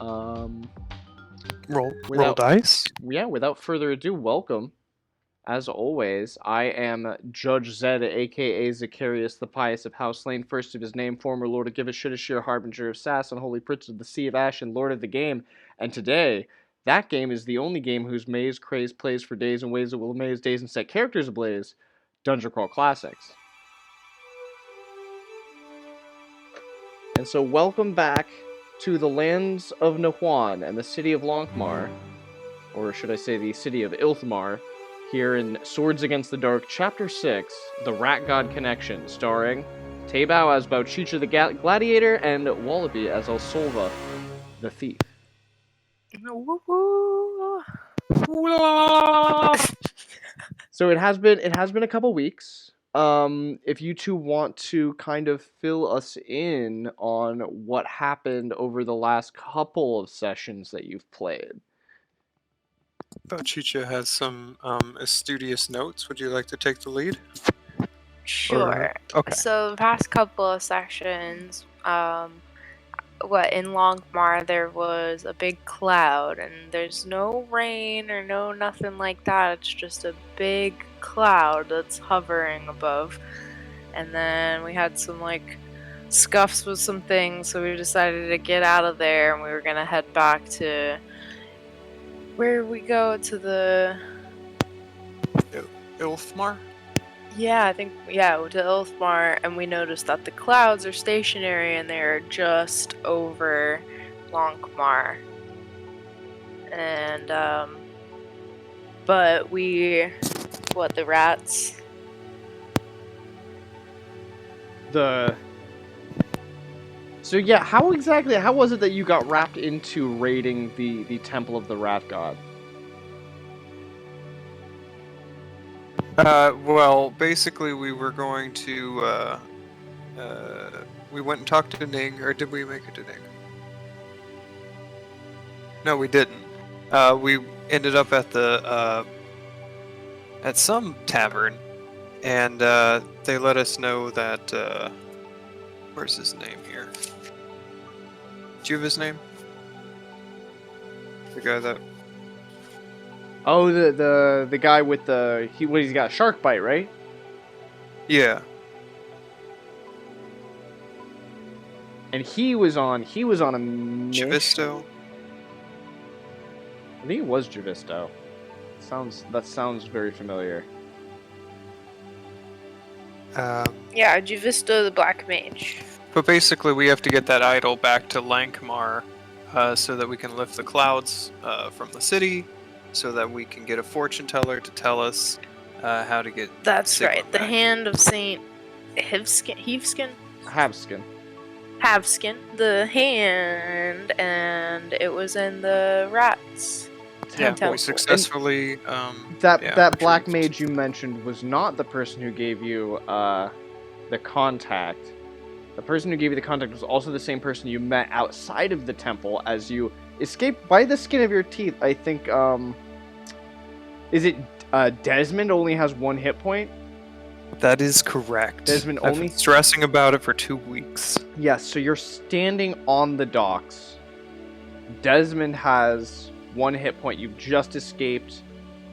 Um, Roll without dice. without further ado, welcome. As always, I am Judge Zed, aka Zacharias the Pious of House Lane, first of his name, former Lord of Givashidashir, Harbinger of Sass, and Holy Prince of the Sea of Ash, and Lord of the Game. And today, that game is the only game whose maze craze plays for days in ways that will amaze days and set characters ablaze. Dungeon Crawl Classics. And so, welcome back to the lands of Nahuan and the city of Lankhmar, or should I say the city of Ilthmar, here in Swords Against the Dark, Chapter 6, The Rat God Connection, starring Teibao as Bauchicha the Gladiator and Wallaby as Alsolva the Thief. So it has been a couple weeks. If you two want to kind of fill us in on what happened over the last couple of sessions that you've played. Bauchicha has some studious notes. Would you like to take the lead? Sure. Okay. So the past couple of sessions, in Lankhmar there was a big cloud, and there's no rain or no nothing like that. It's just a big cloud that's hovering above. And then we had some scuffs with some things, so we decided to get out of there, and we were gonna head back to where we go to the Ilthmar? Yeah, to Ilthmar, and we noticed that the clouds are stationary and they're just over Lankhmar. And, but the rats? So yeah, how was it that you got wrapped into raiding the Temple of the Rat God? Well, basically we were going to, we went and talked to Ning, or did we make it to Ning? No, we didn't. We ended up at at some tavern, and, they let us know that, where's his name here? Do you have his name? The guy that... Oh, the guy with he's got a shark bite, right? Yeah. And he was on a mission. Javisto? I think it was Javisto. That sounds very familiar. Yeah, Javisto the Black Mage. But basically we have to get that idol back to Lankhmar, so that we can lift the clouds from the city, so that we can get a fortune teller to tell us how to get That's Sigma right, the back. hand of Saint Havskin, the hand, and it was in the rats. Yeah, temple. we successfully... that black mage you mentioned was not the person who gave you the contact. The person who gave you the contact was also the same person you met outside of the temple as you escaped by the skin of your teeth. I think, is it Desmond only has 1 hit point? That is correct. Desmond I've only... been stressing about it for 2 weeks. Yes, so you're standing on the docks. Desmond has 1 hit point. You've just escaped.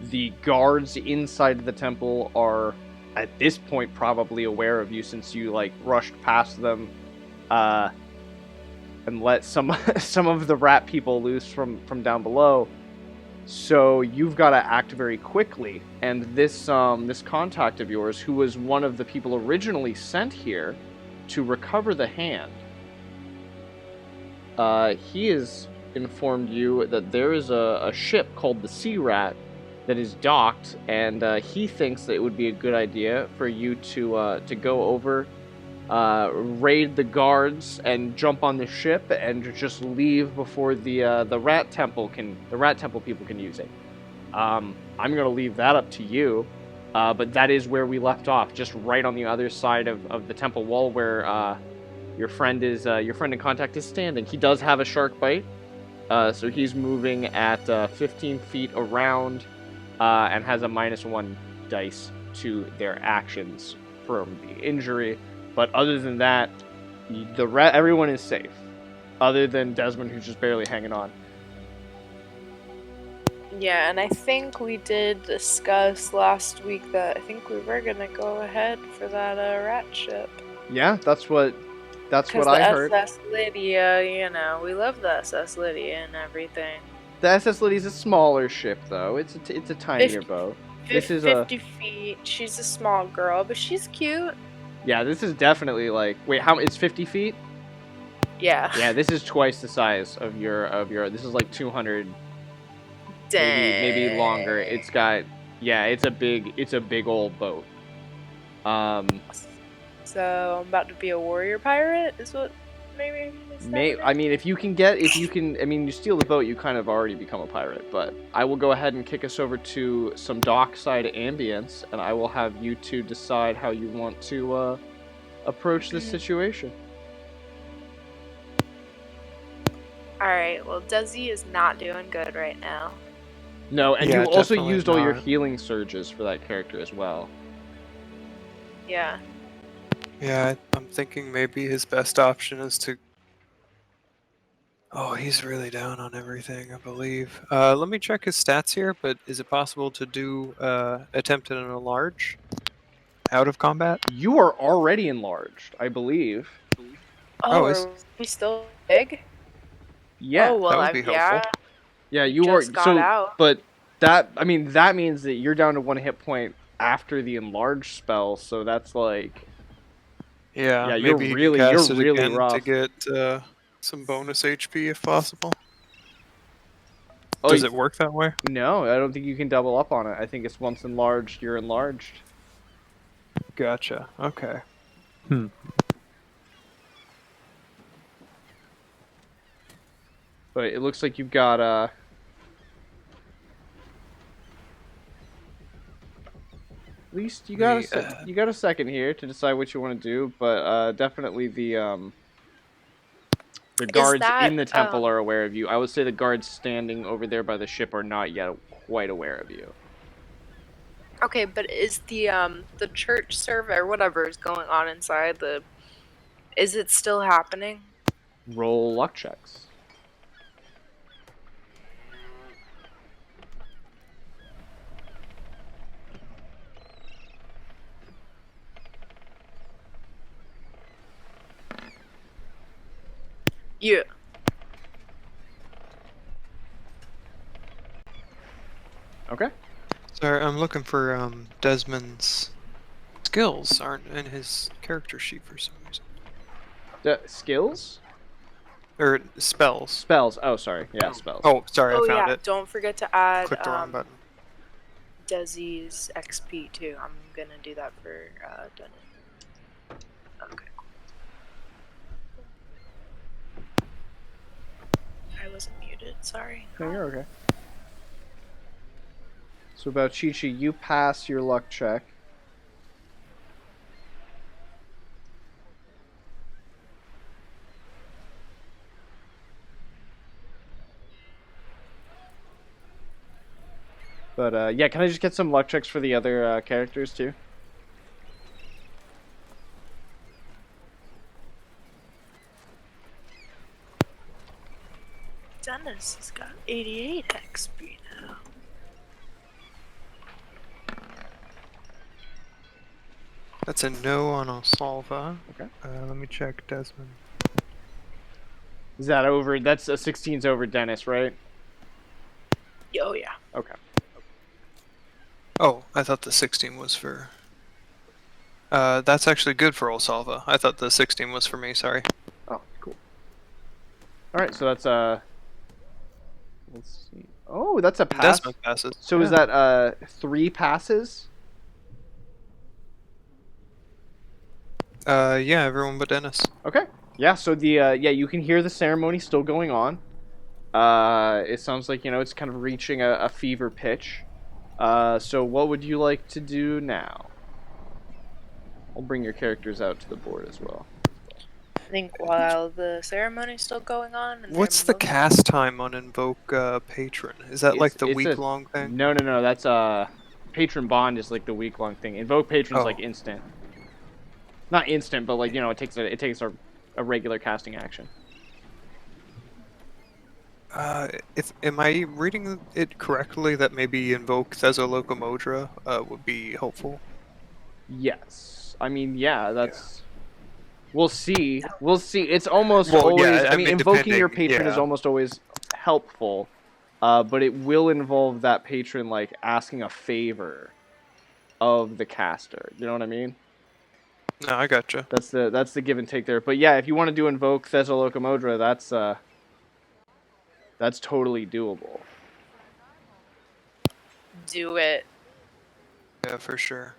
The guards inside of the temple are, at this point, probably aware of you since you, rushed past them, and let some of the rat people loose from down below. So you've got to act very quickly. And this contact of yours, who was one of the people originally sent here to recover the hand, he has informed you that there is a ship called the Sea Rat that is docked, and he thinks that it would be a good idea for you to go over, raid the guards, and jump on the ship, and just leave before the rat temple people can use it. I'm gonna leave that up to you, but that is where we left off, just right on the other side of the temple wall where your friend in contact is standing. He does have a shark bite, so he's moving at 15 feet around. And has a -1 dice to their actions from the injury. But other than that, everyone is safe. other than Desmond, who's just barely hanging on. Yeah, and I think we did discuss last week that I think we were gonna go ahead for that rat ship. Yeah, that's what Because I the heard. SS Lydia, you know, we love the SS Lydia and everything. The SS Lydia's a smaller ship, though. It's a tinier boat. This is 50 feet. She's a small girl, but she's cute. yeah. This is definitely like wait, how it's 50 feet? Yeah. Yeah, this is twice the size of your. This is like 200, maybe longer. It's got yeah. It's a big old boat. So I'm about to be a warrior pirate. Is what maybe. I mean, if you can, I mean, you steal the boat, you kind of already become a pirate. But I will go ahead and kick us over to some dockside ambience, and I will have you two decide how you want to approach this situation. All right. Well, Desi is not doing good right now. No, and Yeah, you also definitely used all your not. healing surges for that character as well. Yeah. Yeah, I'm thinking maybe his best option is to. Oh, he's really down on everything, I believe. Let me check his stats here, but is it possible to do attempt an enlarge out of combat? You are already enlarged, I believe. Oh, is- are we still big? Yeah. Oh well, That would be helpful. yeah. Yeah, We you are. just got So, out. but that that means that you're down to 1 hit point after the enlarge spell. So that's like, Yeah, yeah, you're maybe he really can cast it again to rough. get some bonus HP if possible. Oh, Does it work that way? No, I don't think you can double up on it. I think it's once enlarged, you're enlarged. Gotcha. Okay. But it looks like you've got at least you got you got a second here to decide what you want to do. But definitely the guards in the temple are aware of you. I would say the guards standing over there by the ship are not yet quite aware of you. Okay, but is the church survey or whatever is going on inside is it still happening? Roll luck checks. Yeah. Okay. Sorry, I'm looking for Desmond's skills aren't in his character sheet for some reason. Skills? Or spells. Spells. Oh, sorry. Yeah, spells. Oh, sorry, Oh I found yeah. it. Don't forget to add Click the wrong button. Desi's XP too. I'm gonna do that for Dennis. Okay. I wasn't muted. Sorry. No, you're okay. So about Chi-Chi, you pass your luck check. But yeah, can I just get some luck checks for the other characters too? Dennis has got 88 XP now. That's a no on Osalva. Okay. Let me check Desmond. Is that over? That's a 16's over Dennis, right? Oh yeah. Okay. Oh, I thought the 16 was for... that's actually good for Osalva. I thought the 16 was for me, sorry. Oh, cool. Alright, so that's let's see. Oh, that's a pass. Desmond passes. So is that 3 passes? Yeah, everyone but Dennis. Okay. Yeah, so the yeah, you can hear the ceremony still going on. It sounds like, it's kind of reaching a fever pitch. So what would you like to do now? I'll bring your characters out to the board as well. I think while the ceremony's still going on. And What's the cast time on Invoke Patron? Is that like the week-long thing? No, that's Patron Bond is like the week-long thing. Invoke Patron's like instant. Not instant, but like, it takes a regular casting action. If am I reading it correctly that maybe invoke Thessalocomodra would be helpful? Yes. I mean, yeah, Yeah. that's. We'll see. We'll see. It's almost Well, always. yeah. I I mean, mean, invoking your depending. patron is Yeah. almost always helpful, but it will involve that patron like asking a favor of the caster. You know what I mean? No, I gotcha. That's the give and take there. But yeah, if you want to do invoke Thessalocomodra, that's totally doable. Do it. Yeah, for sure.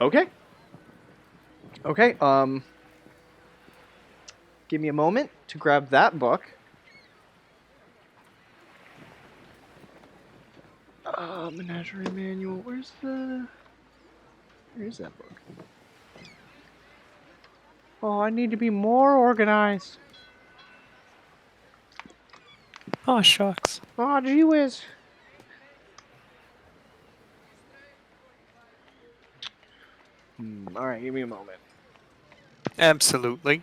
Okay. Okay. Give me a moment to grab that book. Menagerie manual. Where's that book? Oh, I need to be more organized. Oh, shucks. Oh, gee whiz. All right, give me a moment. Absolutely.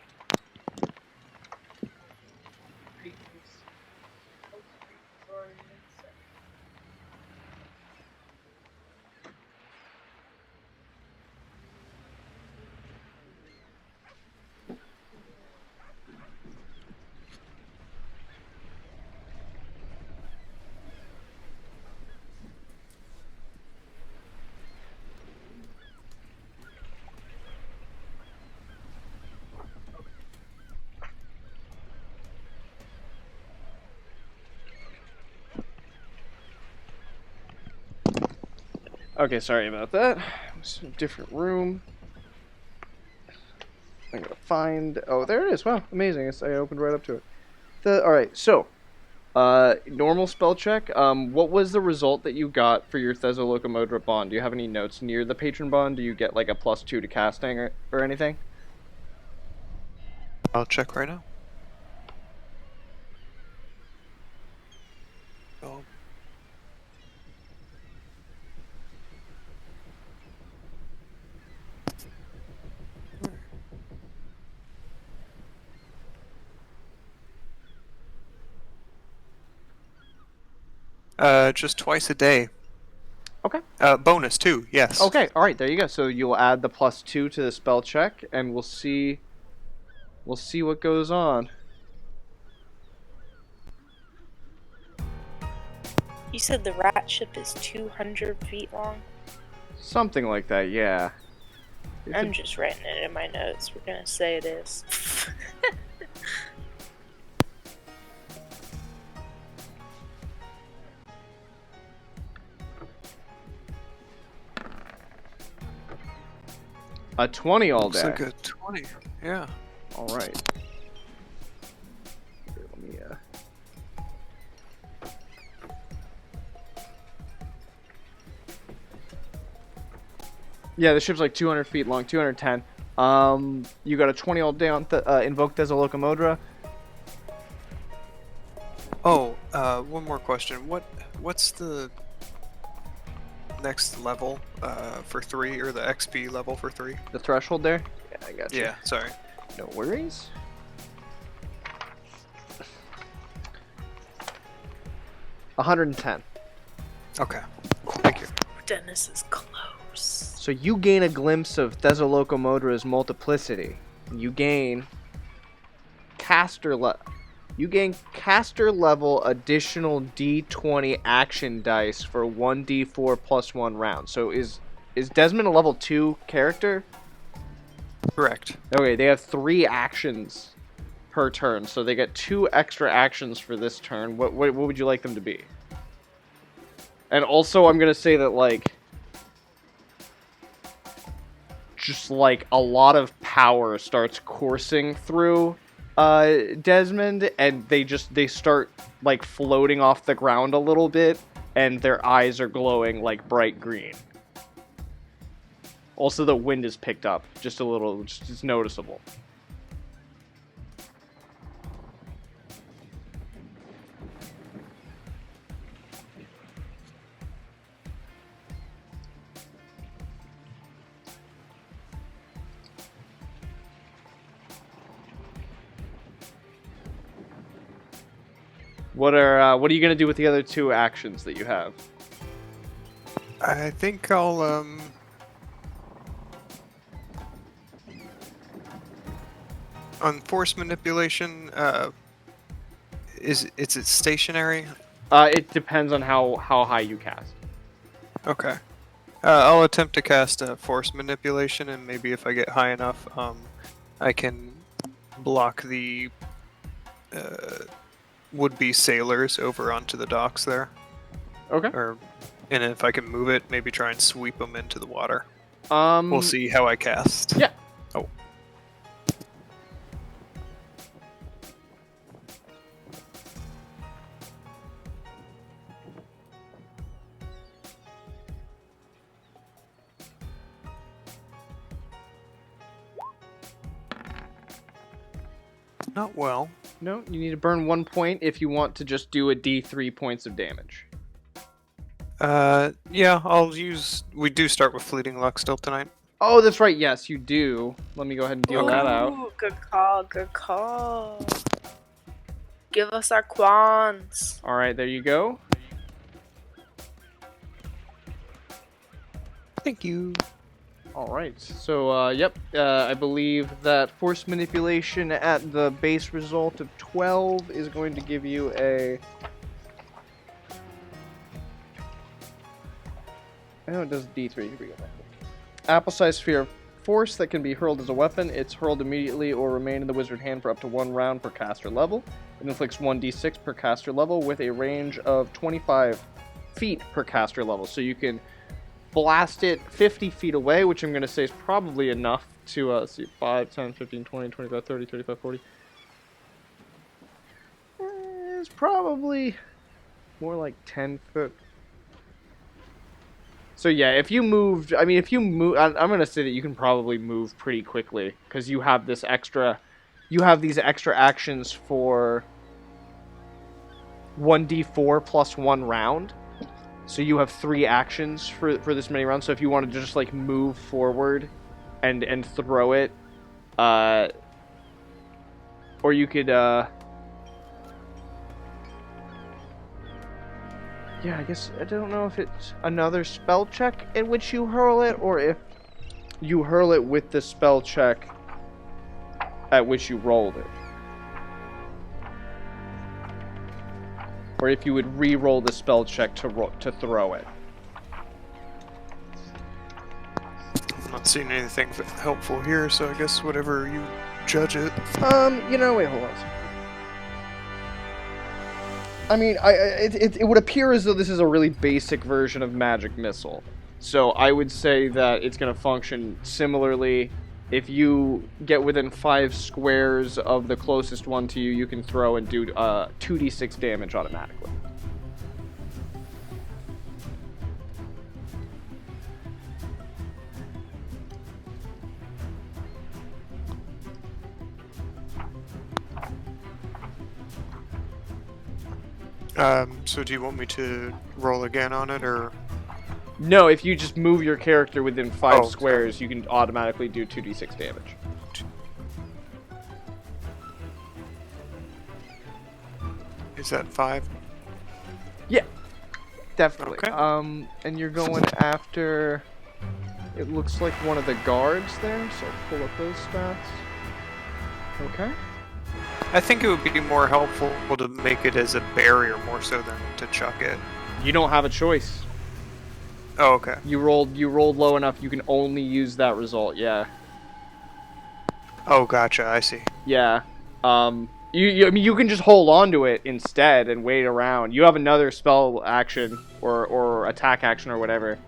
Okay, sorry about that. It's a different room. I'm gonna find. Oh, there it is. Wow, amazing! I opened right up to it. All right, so normal spell check. What was the result that you got for your Thessalocomodra bond? Do you have any notes near the patron bond? Do you get like a +2 to casting or anything? I'll check right now. Oh. Just twice a day. Okay. Bonus too. Yes. Okay. All right. There you go. So you'll add the +2 to the spell check, and we'll see. We'll see what goes on. You said the rat ship is 200 feet long? Something like that. Yeah. I'm just writing it in my notes. We're gonna say it is. A 20 all Looks day. like a 20. Yeah. All right. Here, let me. Yeah, the ship's like 200 feet long, 210. You got a 20 all day on invoke Thessalocomodra. Oh, one more question. What's the next level for 3, or the XP level for 3? The threshold there. Yeah, I got you. Yeah, sorry. No worries. $110. Okay. Thank you. Dennis is close. So you gain a glimpse of Thesalocomodra's multiplicity. You gain caster level additional D20 action dice for 1d4 plus 1 round. So is Desmond a level 2 character? Correct. Okay, they have 3 actions per turn, so they get 2 extra actions for this turn. What would you like them to be? And also, I'm gonna say that like, just like a lot of power starts coursing through Desmond, and they start like floating off the ground a little bit, and their eyes are glowing like bright green. Also, the wind is picked up just a little, just noticeable. What are you gonna do with the other 2 actions that you have? I think I'll on force manipulation. Is it stationary? It depends on how high you cast. Okay. I'll attempt to cast force manipulation, and maybe if I get high enough, I can block the would-be sailors over onto the docks there. Okay. And if I can move it, maybe try and sweep them into the water. We'll We'll see how I cast. Yeah. Oh. Not well. No, you need to burn 1 point if you want to just do a D3 points of damage. Yeah, I'll use... We do start with Fleeting Luck still tonight. Oh, that's right. Yes, you do. Let me go ahead and deal that out. Ooh, good call, good call. Give us our quans. All right, there you go. Thank you. All right. So, yep. I believe that force manipulation at the base result of 12 is going to give you a... Oh, it does D3. Here we go. Apple-sized sphere of force that can be hurled as a weapon. It's hurled immediately or remain in the wizard hand for up to 1 round per caster level. It inflicts 1d6 per caster level with a range of 25 feet per caster level. So you can blast it 50 feet away, which I'm going to say is probably enough to see 5, 10, 15, 20, 25, 30, 35, 40. It's probably more like 10 foot. So yeah, if you moved, I mean, if you move, I'm gonna say that you can probably move pretty quickly because you have this extra, you have these extra actions for 1d4 plus 1 round. So you have 3 actions for this many rounds. So if you wanted to just like move forward, and throw it, or you could yeah, I guess, I don't know if it's another spell check in which you hurl it, or if you hurl it with the spell check at which you rolled it. Or if you would re-roll the spell check to throw it. I'm not seeing anything helpful here, so I guess whatever you judge it. You know, wait, hold on. I mean, it would appear as though this is a really basic version of Magic Missile. So I would say that it's going to function similarly. If you get within 5 squares of the closest one to you, you can throw and do 2d6 damage automatically. So do you want me to roll again on it, or...? No, if you just move your character within 5 Oh, squares, you can automatically do 2d6 damage. Is that 5? Yeah, definitely. Okay. And you're going after... It looks like one of the guards there, so I'll pull up those stats. Okay. I think it would be more helpful to make it as a barrier more so than to chuck it. You don't have a choice. Oh, okay. You rolled low enough, you can only use that result, yeah. Oh, gotcha, I see. Yeah. I mean, you can just hold on to it instead and wait around. You have another spell action or attack action or whatever.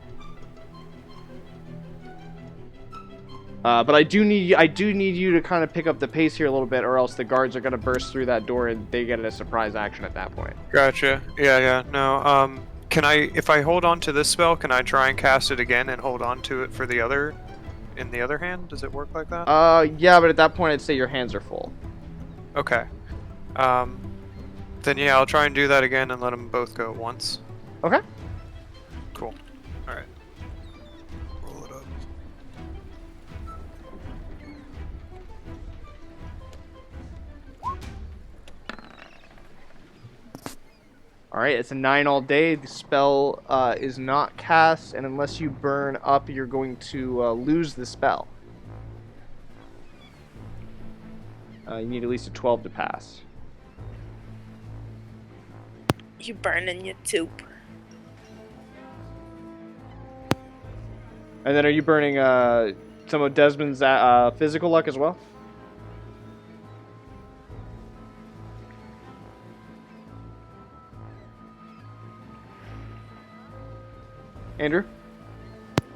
But I do need you to kind of pick up the pace here a little bit, or else the guards are gonna burst through that door and they get a surprise action at that point. Gotcha. Yeah, no, can I, if I hold on to this spell, can I try and cast it again and hold on to it for the other, in the other hand? Does it work like that? Yeah, but at that point I'd say your hands are full. Okay. Then yeah, I'll try and do that again and let them both go at once. Okay. Cool. Alright. Roll it up. All right, it's a 9 all day. The spell is not cast, and unless you burn up, you're going to lose the spell. You need at least a 12 to pass. You burn in your tube. And then are you burning some of Desmond's physical luck as well? Andrew?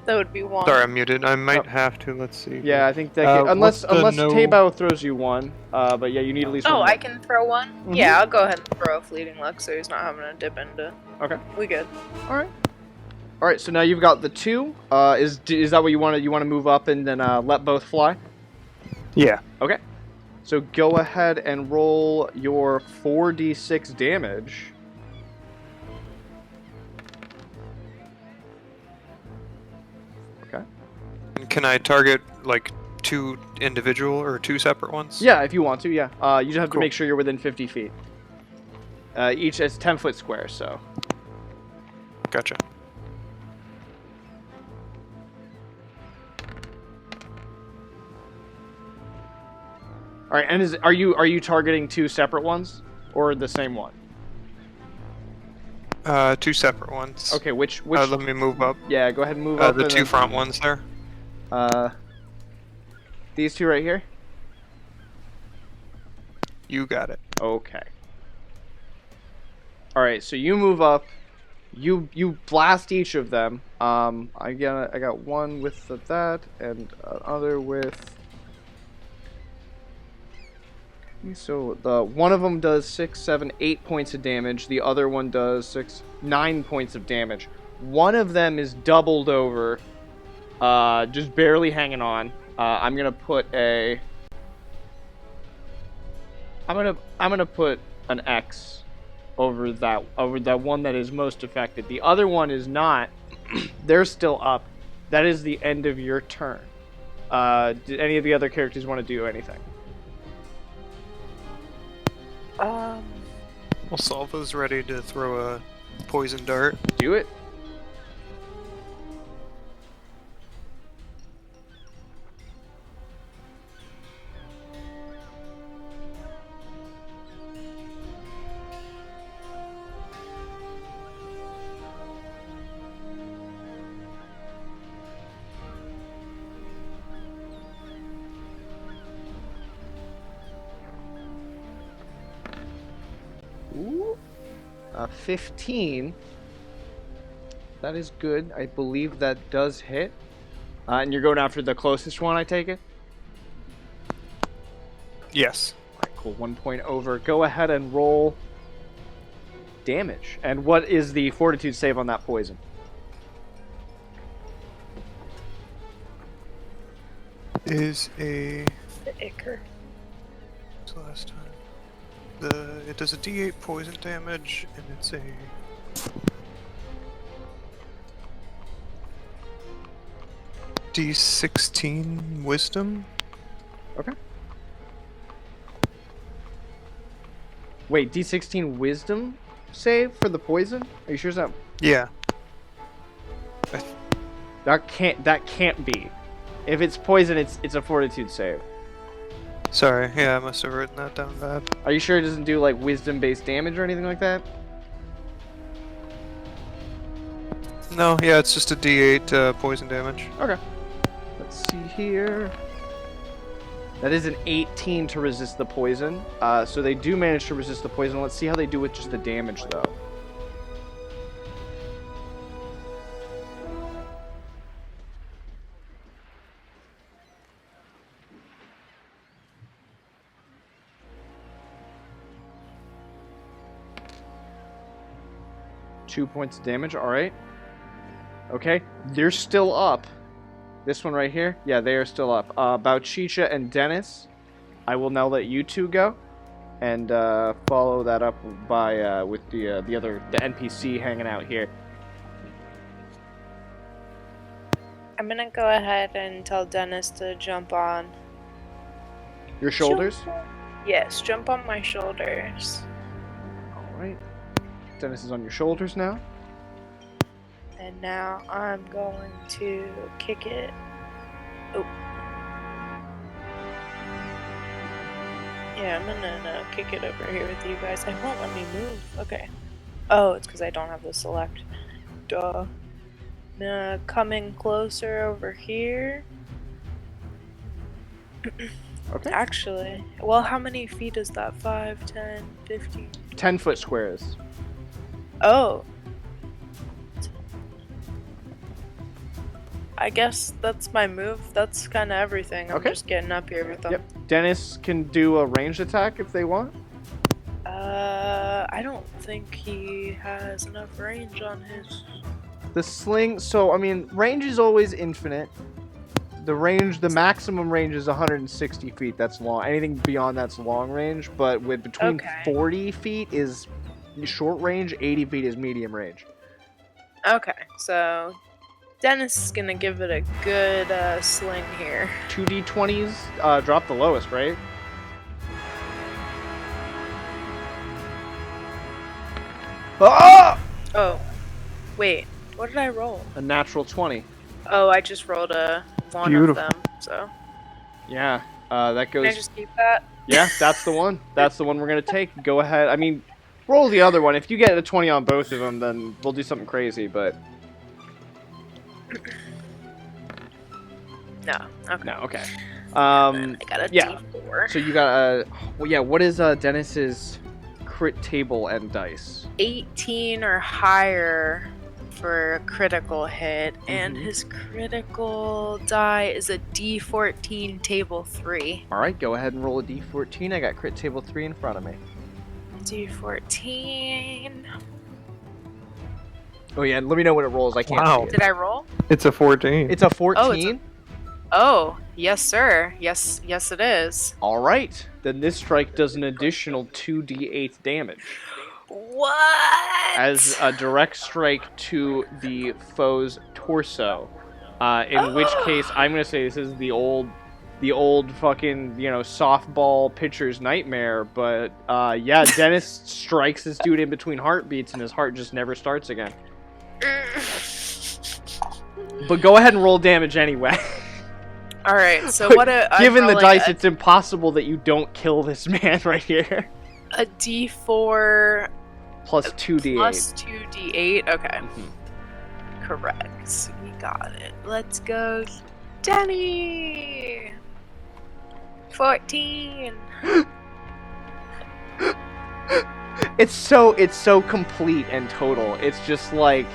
That would be 1. Sorry, I'm muted. I might have to. Let's see. Yeah, I think that unless no... Tabo throws you 1, but yeah, you need at least 1 Oh, more. I can throw 1? Mm-hmm. Yeah, I'll go ahead and throw a fleeting luck so he's not having to dip into. Okay. We good. Alright, so now you've got the 2. Is that what you want to move up and then let both fly? Yeah. Okay. So go ahead and roll your 4d6 damage. Okay. Can I target like 2 individual or 2 separate ones? Yeah, if you want to, yeah. You just have to Cool. make sure you're within 50 feet. Each is 10-foot square, so. Gotcha. All right, and are you targeting 2 separate ones or the same one? 2 separate ones. Okay, which let me move up. Yeah, go ahead and move up. The 2 front ones there. These 2 right here? You got it. Okay. All right, so you move up. You blast each of them. I got one with that and another with. So the one of them does 6, 7, 8 points of damage. The other one does 9 points of damage. One of them is doubled over, just barely hanging on. I'm gonna put a. I'm gonna put an X over that one that is most affected. The other one is not. They're still up. That is the end of your turn. Did any of the other characters want to do anything? Well, Salva's ready to throw a poison dart. Do it. Ooh. 15. That is good. I believe that does hit. And you're going after the closest one, I take it? Yes. Alright, cool. 1 point over. Go ahead and roll damage. And what is the fortitude save on that poison? Is a... The Icker. What's the last time? It does a D8 poison damage, and it's a... D16 wisdom? Okay. Wait, D16 wisdom save for the poison? Are you sure it's not? Yeah. That can't be. If it's poison, it's a fortitude save. Sorry, yeah, I must have written that down bad. Are you sure it doesn't do like wisdom-based damage or anything like that? No, yeah, it's just a D8 poison damage. Okay. Let's see here. That is an 18 to resist the poison. So they do manage to resist the poison. Let's see how they do with just the damage, though. Two points of damage. All right. Okay. They're still up. This one right here? Yeah, they are still up. Bauchicha and Dennis, I will now let you two go. And follow that up by with the NPC hanging out here. I'm gonna go ahead and tell Dennis to jump on. Your shoulders? Yes, jump on my shoulders. Alright. Dennis is on your shoulders now. And now I'm going to kick it. Oh. Yeah, I'm gonna kick it over here with you guys. It won't let me move. Okay. Oh, it's because I don't have the select. Duh. Coming closer over here. Okay. Actually, well, how many feet is that? 5, 10, 15? 10-foot squares. Oh. I guess that's my move. That's kind of everything. I'm Okay. just getting up here with them. Yep. Dennis can do a ranged attack if they want. I don't think he has enough range on his. The sling, so I mean, range is always infinite. The maximum range is 160 feet. That's long. Anything beyond that's long range. But with between 40 feet is short range, 80 feet is medium range. Okay, so Dennis is gonna give it a good sling here. 2d20s, drop the lowest, right? Ah! Oh, wait, what did I roll? A natural 20. Oh, I just rolled a one Beautiful. of them. So Yeah, that goes. can I just keep that? Yeah, that's the one. That's the one we're gonna take. Go ahead. I mean, roll the other one. If you get a 20 on both of them, then we'll do something crazy. But No. Okay. no, okay. I got a yeah. D4. So you got well, yeah. What is Dennis's crit table and dice? 18 or higher for a critical hit, and Mhm. his critical die is a D14 table 3. All right, go ahead and roll a d14. I got crit table 3 in front of me. D14. Oh yeah, let me know when it rolls. I can't Wow. see it. Did I roll? It's a 14. It's a 14. Oh, yes, sir. Yes, it is. All right, then this strike does an additional 2d8 damage What? as a direct strike to the foe's torso. In which case, I'm gonna say this is the old fucking softball pitcher's nightmare. But yeah, Dennis strikes this dude in between heartbeats, and his heart just never starts again. But go ahead and roll damage anyway. All right. So what? Given the dice, it's impossible that you don't kill this man right here. A D4 Plus 2d8. plus 2d8. Okay. Mhm. Correct. We got it. Let's go, Danny. 14. It's so complete and total. It's just like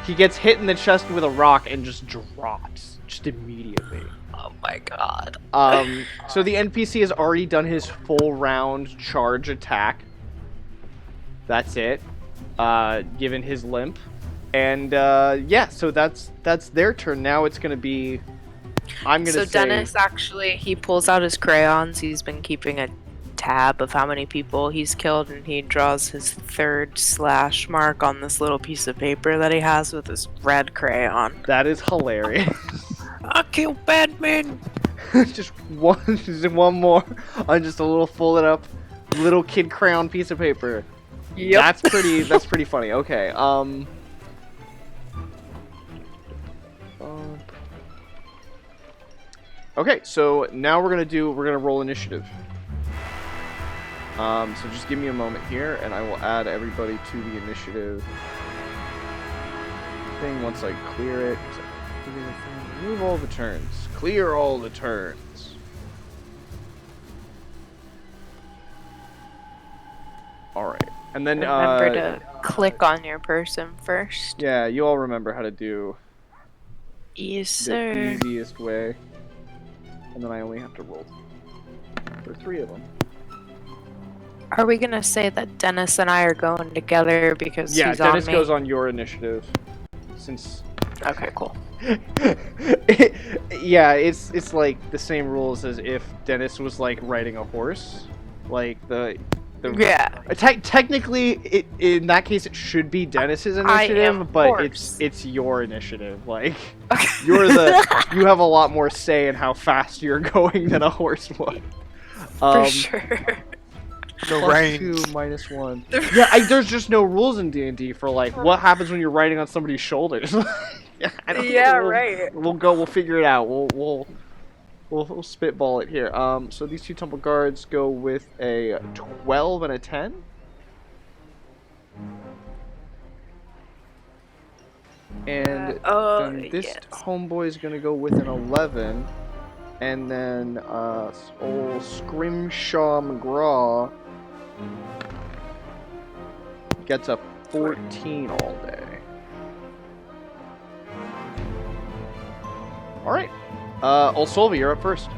he gets hit in the chest with a rock and just drops just immediately. Oh my god. So the NPC has already done his full round charge attack. That's it. Given his limp. And yeah, so that's their turn. Now it's gonna be I'm gonna So say Dennis actually, he pulls out his crayons. He's been keeping a tab of how many people he's killed, and he draws his 3rd slash mark on this little piece of paper that he has with his red crayon. that is hilarious. I kill Batman. just one more on just a little folded up little kid crayon piece of paper. Yep. That's pretty funny. Okay. Okay, so now we're gonna roll initiative. So just give me a moment here, and I will add everybody to the initiative thing once I clear it. Remove all the turns. Clear all the turns. All right, and then Remember to click on your person first. yeah, you all remember how to do Yes, the sir. easiest way. And then I only have to roll for 3 of them. Are we gonna say that Dennis and I are going together because Yeah, he's Dennis on me? goes on your initiative. Since Okay, cool. yeah, it's like the same rules as if Dennis was like riding a horse. Like the Yeah. Technically, in that case, it should be Dennis's I initiative, am but horse. it's your initiative. Like Okay. you have a lot more say in how fast you're going than a horse would. For sure. No Plus range. 2, minus 1. Yeah, there's just no rules in D&D for like what happens when you're riding on somebody's shoulders. Yeah, I don't Yeah, know. right. We'll figure it out. We'll spitball it here. So these two temple guards go with a 12 and a 10. And then this yes. homeboy is gonna go with an 11. And then old Scrimshaw McGraw gets a 14 all day. Alright. Olsolva, you're up first.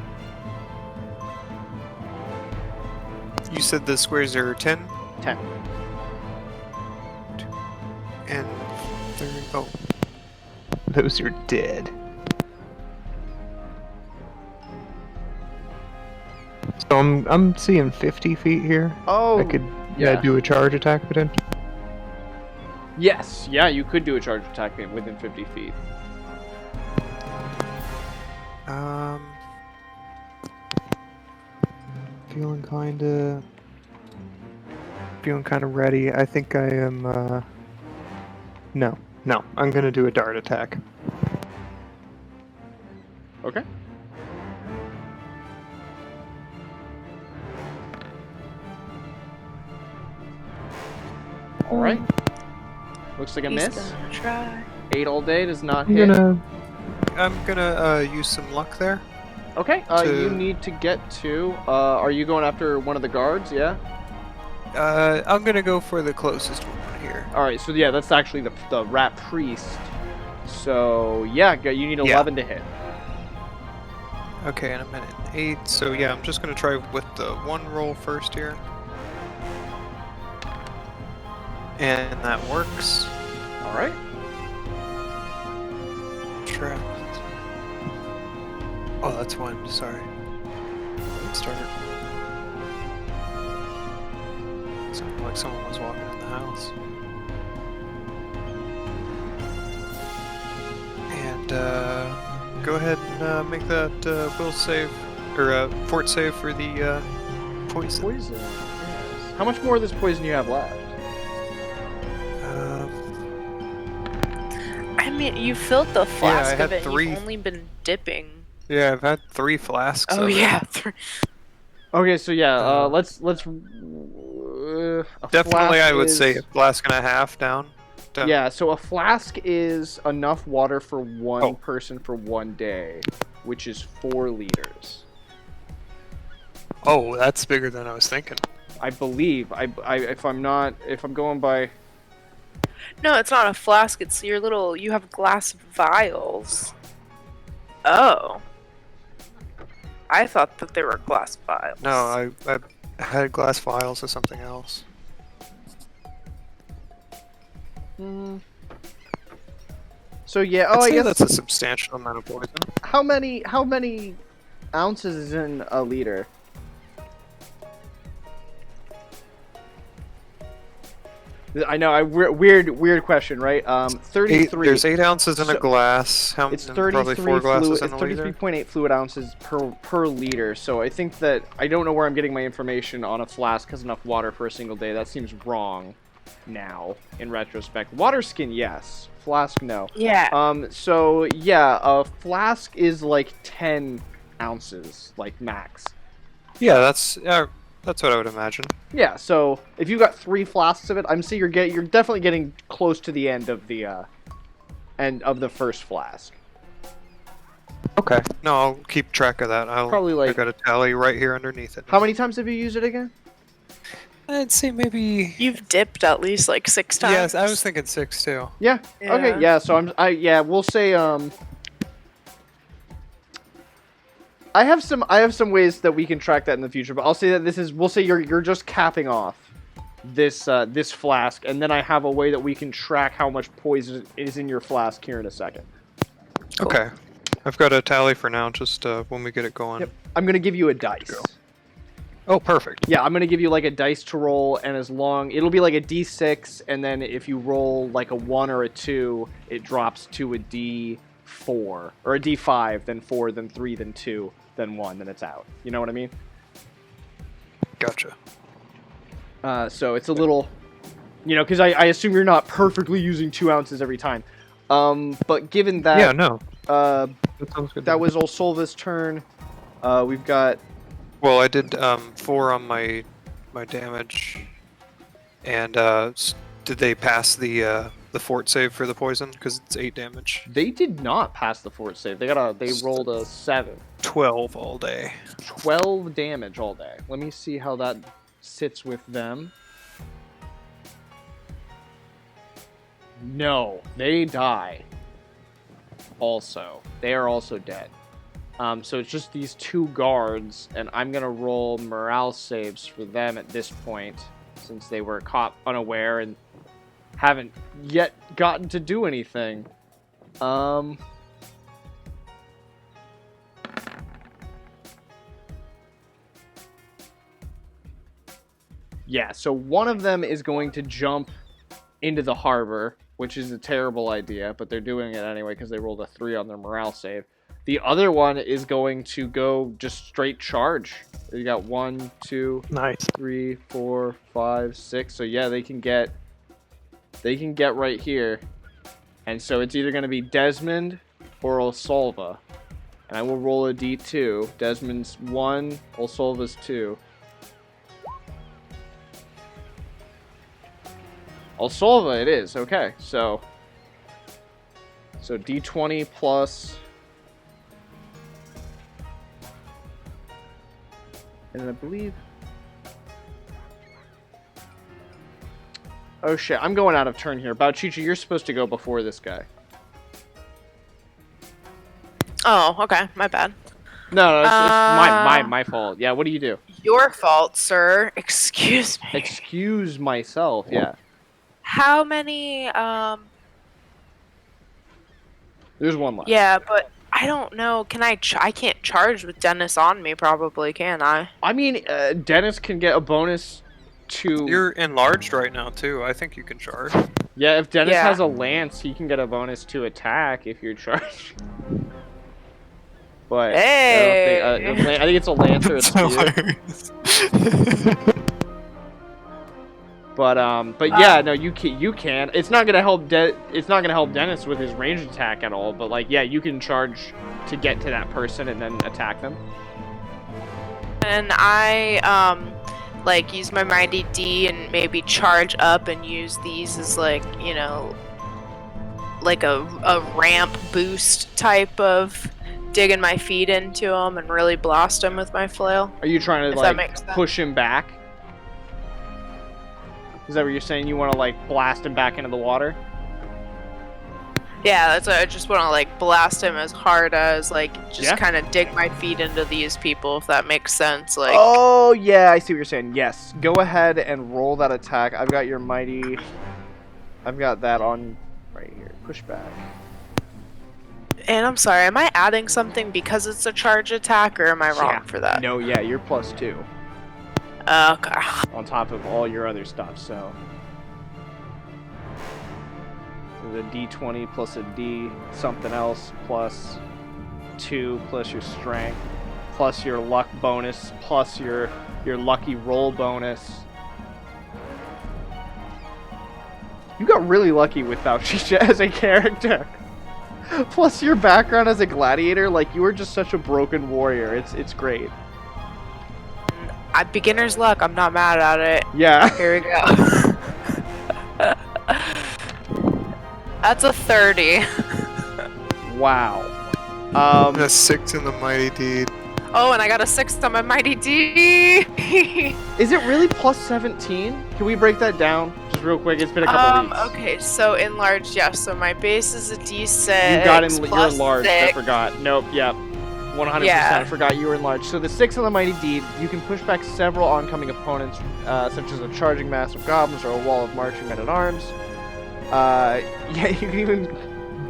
You said the squares are 10? 10. And 3. Oh, Those are dead. So I'm seeing 50 feet here. Oh, I could yeah. do a charge attack potentially. Yes, yeah, you could do a charge attack within 50 feet. Feeling kind of ready. I think I am. No, I'm gonna do a dart attack. Okay. All right. Looks like a He's miss. gonna try. 8 all day does not I'm hit. I'm gonna use some luck there. Okay. You need to get to. Are you going after one of the guards? Yeah. I'm gonna go for the closest one here. All right. So yeah, that's actually the rat priest. So yeah, you need 11 to hit. Okay, and I'm at 8. So yeah, I'm just gonna try with the 1 roll first here. And that works. All right. Trapped. Oh, that's 1. Sorry. Let's start. Sounded like someone was walking in the house. And go ahead and make that will save or fort save for the poison. Poison. Yes. How much more of this poison do you have left? I mean, you filled the flask I had of it. 3. You've only been dipping. Yeah, I've had 3 flasks. Oh of it. yeah. Okay, so yeah, let's. Definitely, I would say a flask and a half down. Yeah, so a flask is enough water for one person for 1 day, which is 4 liters. Oh, that's bigger than I was thinking. I believe. If I'm going by. No, it's not a flask. It's your little. You have glass vials. Oh. I thought that they were glass vials. No, I had glass vials or something else. So yeah, I'd I say guess that's a substantial amount of poison. how many ounces is in a liter? I know, weird question, right? 33. There's 8 ounces in a So, glass. It's probably 33 4 glasses fluid. in It's a liter. 33.8 fluid ounces per liter. So I think that I don't know where I'm getting my information on a flask has enough water for a single day. That seems wrong now in retrospect. Water skin, yes. Flask, no. Yeah. So yeah, a flask is like 10 ounces, like max. Yeah, that's what I would imagine. Yeah. So if you got 3 flasks of it, I'm saying you're definitely getting close to the end of the first flask. Okay. No, I'll keep track of that. I got a tally right here underneath it. How many times have you used it again? I'd say maybe. You've dipped at least like 6 times. Yes, I was thinking 6 too. Yeah. Yeah. Okay. Yeah. So we'll say I have some ways that we can track that in the future, but I'll say that we'll say you're just capping off this flask, and then I have a way that we can track how much poison is in your flask here in a second. Cool. Okay. I've got a tally for now, just when we get it going. Yep. I'm gonna give you a dice. Oh, perfect. Yeah, I'm gonna give you like a dice to roll, and it'll be like a D6, and then if you roll like a 1 or a 2, it drops to a D4 or a D5, then 4, then 3, then 2, then 1, then it's out. You know what I mean? Gotcha. So it's a little, because I assume you're not perfectly using 2 ounces every time. But given that, Yeah, no. That sounds good. that was Olsolva's turn. We've got. Well, I did 4 on my damage, and did they pass the fort save for the poison? Because it's 8 damage. They did not pass the fort save. They rolled a 7. 12 all day. 12 damage all day. Let me see how that sits with them. No, they die. Also, they are also dead. So it's just these 2 guards, and I'm gonna roll morale saves for them at this point, since they were caught unaware and haven't yet gotten to do anything. Yeah, so one of them is going to jump into the harbor, which is a terrible idea, but they're doing it anyway because they rolled a 3 on their morale save. The other one is going to go just straight charge. You got 1, 2, Nice. 3, 4, 5, 6. So yeah, they can get right here. And so it's either going to be Desmond or Olsolva. And I will roll a D2. Desmond's 1, Olsolva's 2. Olsolva it is. Okay, so D20 plus, and I believe, oh shit, I'm going out of turn here. Bauchichi, you're supposed to go before this guy. Oh, okay, my bad. No, it's my fault. Yeah, what do you do? Your fault, sir. Excuse me. Excuse myself, yeah. How many, There's 1 left. Yeah, but I don't know. Can I can't charge with Dennis on me, probably, can I? I mean, Dennis can get a bonus to... You're enlarged right now, too. I think you can charge. Yeah, if Dennis Yeah. has a lance, he can get a bonus to attack if you're charged. But Hey! I think it's a lance or a spear. But yeah, no, you can. It's not gonna help. It's not gonna help Dennis with his ranged attack at all. But like, yeah, you can charge to get to that person and then attack them. And I, like, use my Mighty D and maybe charge up and use these as, like, like a ramp boost type of digging my feet into him and really blast him with my flail. Are you trying to If that like makes sense. push him back? Is that what you're saying? You want to like blast him back into the water? Yeah, that's what I just want to, like, blast him as hard as, like, just Yeah. kind of dig my feet into these people, if that makes sense. Like, Oh yeah, I see what you're saying. Yes, go ahead and roll that attack. I've got your mighty. I've got that on right here. Push back. and I'm sorry, am I adding something because it's a charge attack, or am I wrong Yeah. for that? No, yeah, you're +2 Okay. on top of all your other stuff. So there's a D20 plus a D something else plus 2 plus your strength plus your luck bonus plus your lucky roll bonus. You got really lucky with Bauchicha as a character. Plus your background as a gladiator, like you were just such a broken warrior. It's great. Beginner's luck, I'm not mad at it. Yeah. Here we go. That's a 30. Wow. And a 6 in the Mighty Deed. Oh, and I got a 6 on my Mighty D. Is it really +17? Can we break that down just real quick? It's been a couple weeks. Okay, so enlarged, yes. So my base is a D6. You got you're plus enlarged. I 6. forgot. Nope. Yep. 100%. Yeah. I forgot you were enlarged. So the 6 on the Mighty Deed, you can push back several oncoming opponents, such as a charging mass of goblins or a wall of marching men at arms. Yeah, you can even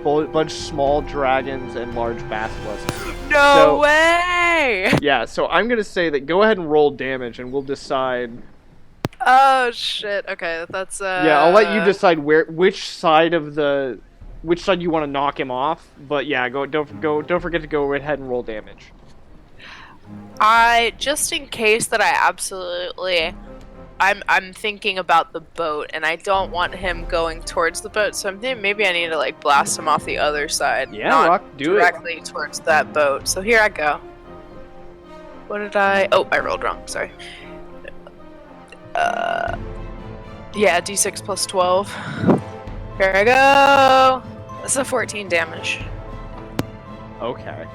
bunch small dragons and large basilisks. No way! Yeah, so I'm gonna say that go ahead and roll damage, and we'll decide. Oh shit. Okay, that's Yeah, I'll let you decide which side you want to knock him off. But yeah, don't forget to go ahead and roll damage. Just in case that I absolutely I'm thinking about the boat, and I don't want him going towards the boat. So I'm thinking maybe I need to like blast him off the other side, Yeah, not Rock, do directly towards that boat. So here I go. What did I? Oh, I rolled wrong. Sorry. Yeah, d6 plus 12. Here I go. That's a 14 damage. Okay.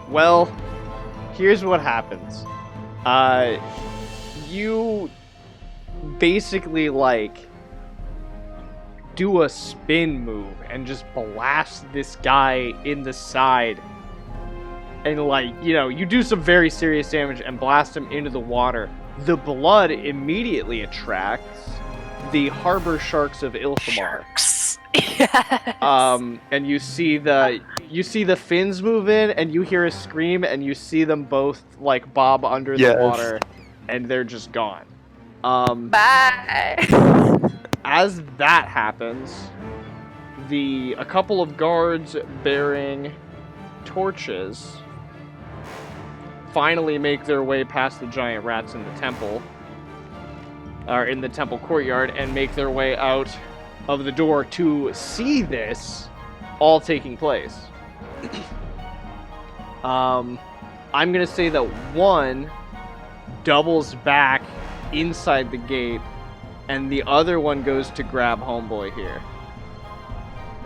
Well, here's what happens. You basically, like, do a spin move and just blast this guy in the side. And, like, you know, you do some very serious damage and blast him into the water. The blood immediately attracts the harbor sharks of Ilthamar. Sharks. Yes. And you see the fins move in, and you hear a scream, and you see them both like bob under the water, and they're just gone. Bye. As that happens, a couple of guards bearing torches finally make their way past the giant rats in the temple, or in the temple courtyard, and make their way out of the door to see this all taking place. I'm gonna say that one doubles back inside the gate, and the other one goes to grab homeboy here.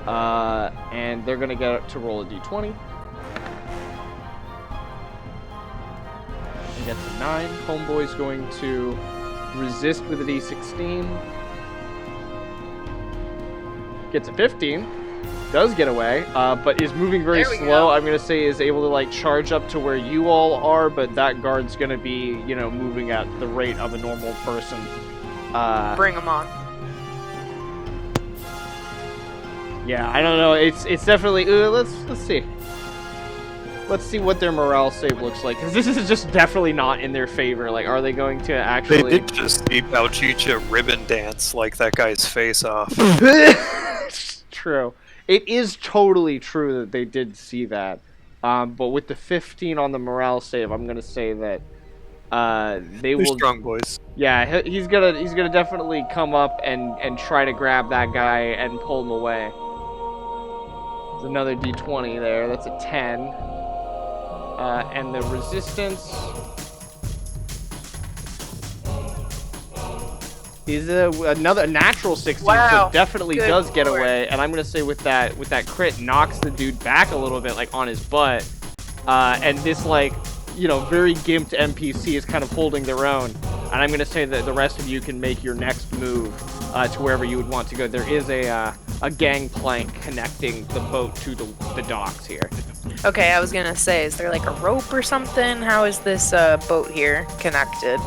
And they're gonna get to roll a d20. He gets a 9. Homeboy's going to resist with a d16. Gets a 15. Does get away, but is moving very slow. I'm going to say is able to, like, charge up to where you all are, but that guard's going to be, you know, moving at the rate of a normal person. Bring him on. Yeah, I don't know. It's definitely... let's see. Let's see what their morale save looks like, because this is just definitely not in their favor. Like, are they going to actually... They did just see Bauchicha ribbon dance like that guy's face off. True. It is totally true that they did see that. But with the 15 on the morale save, I'm gonna say that they They're will... strong boys. Yeah, he's gonna definitely come up and try to grab that guy and pull him away. There's another d20 there. That's a 10. And the resistance is a natural 16, wow. So definitely Good does get Lord. away. And I'm gonna say with that crit, knocks the dude back a little bit, like on his butt. And this, like, you know, very gimped NPC is kind of holding their own. And I'm gonna say that the rest of you can make your next move to wherever you would want to go. There is a gangplank connecting the boat to the docks here. Okay, I was gonna say, is there like a rope or something? How is this boat here connected?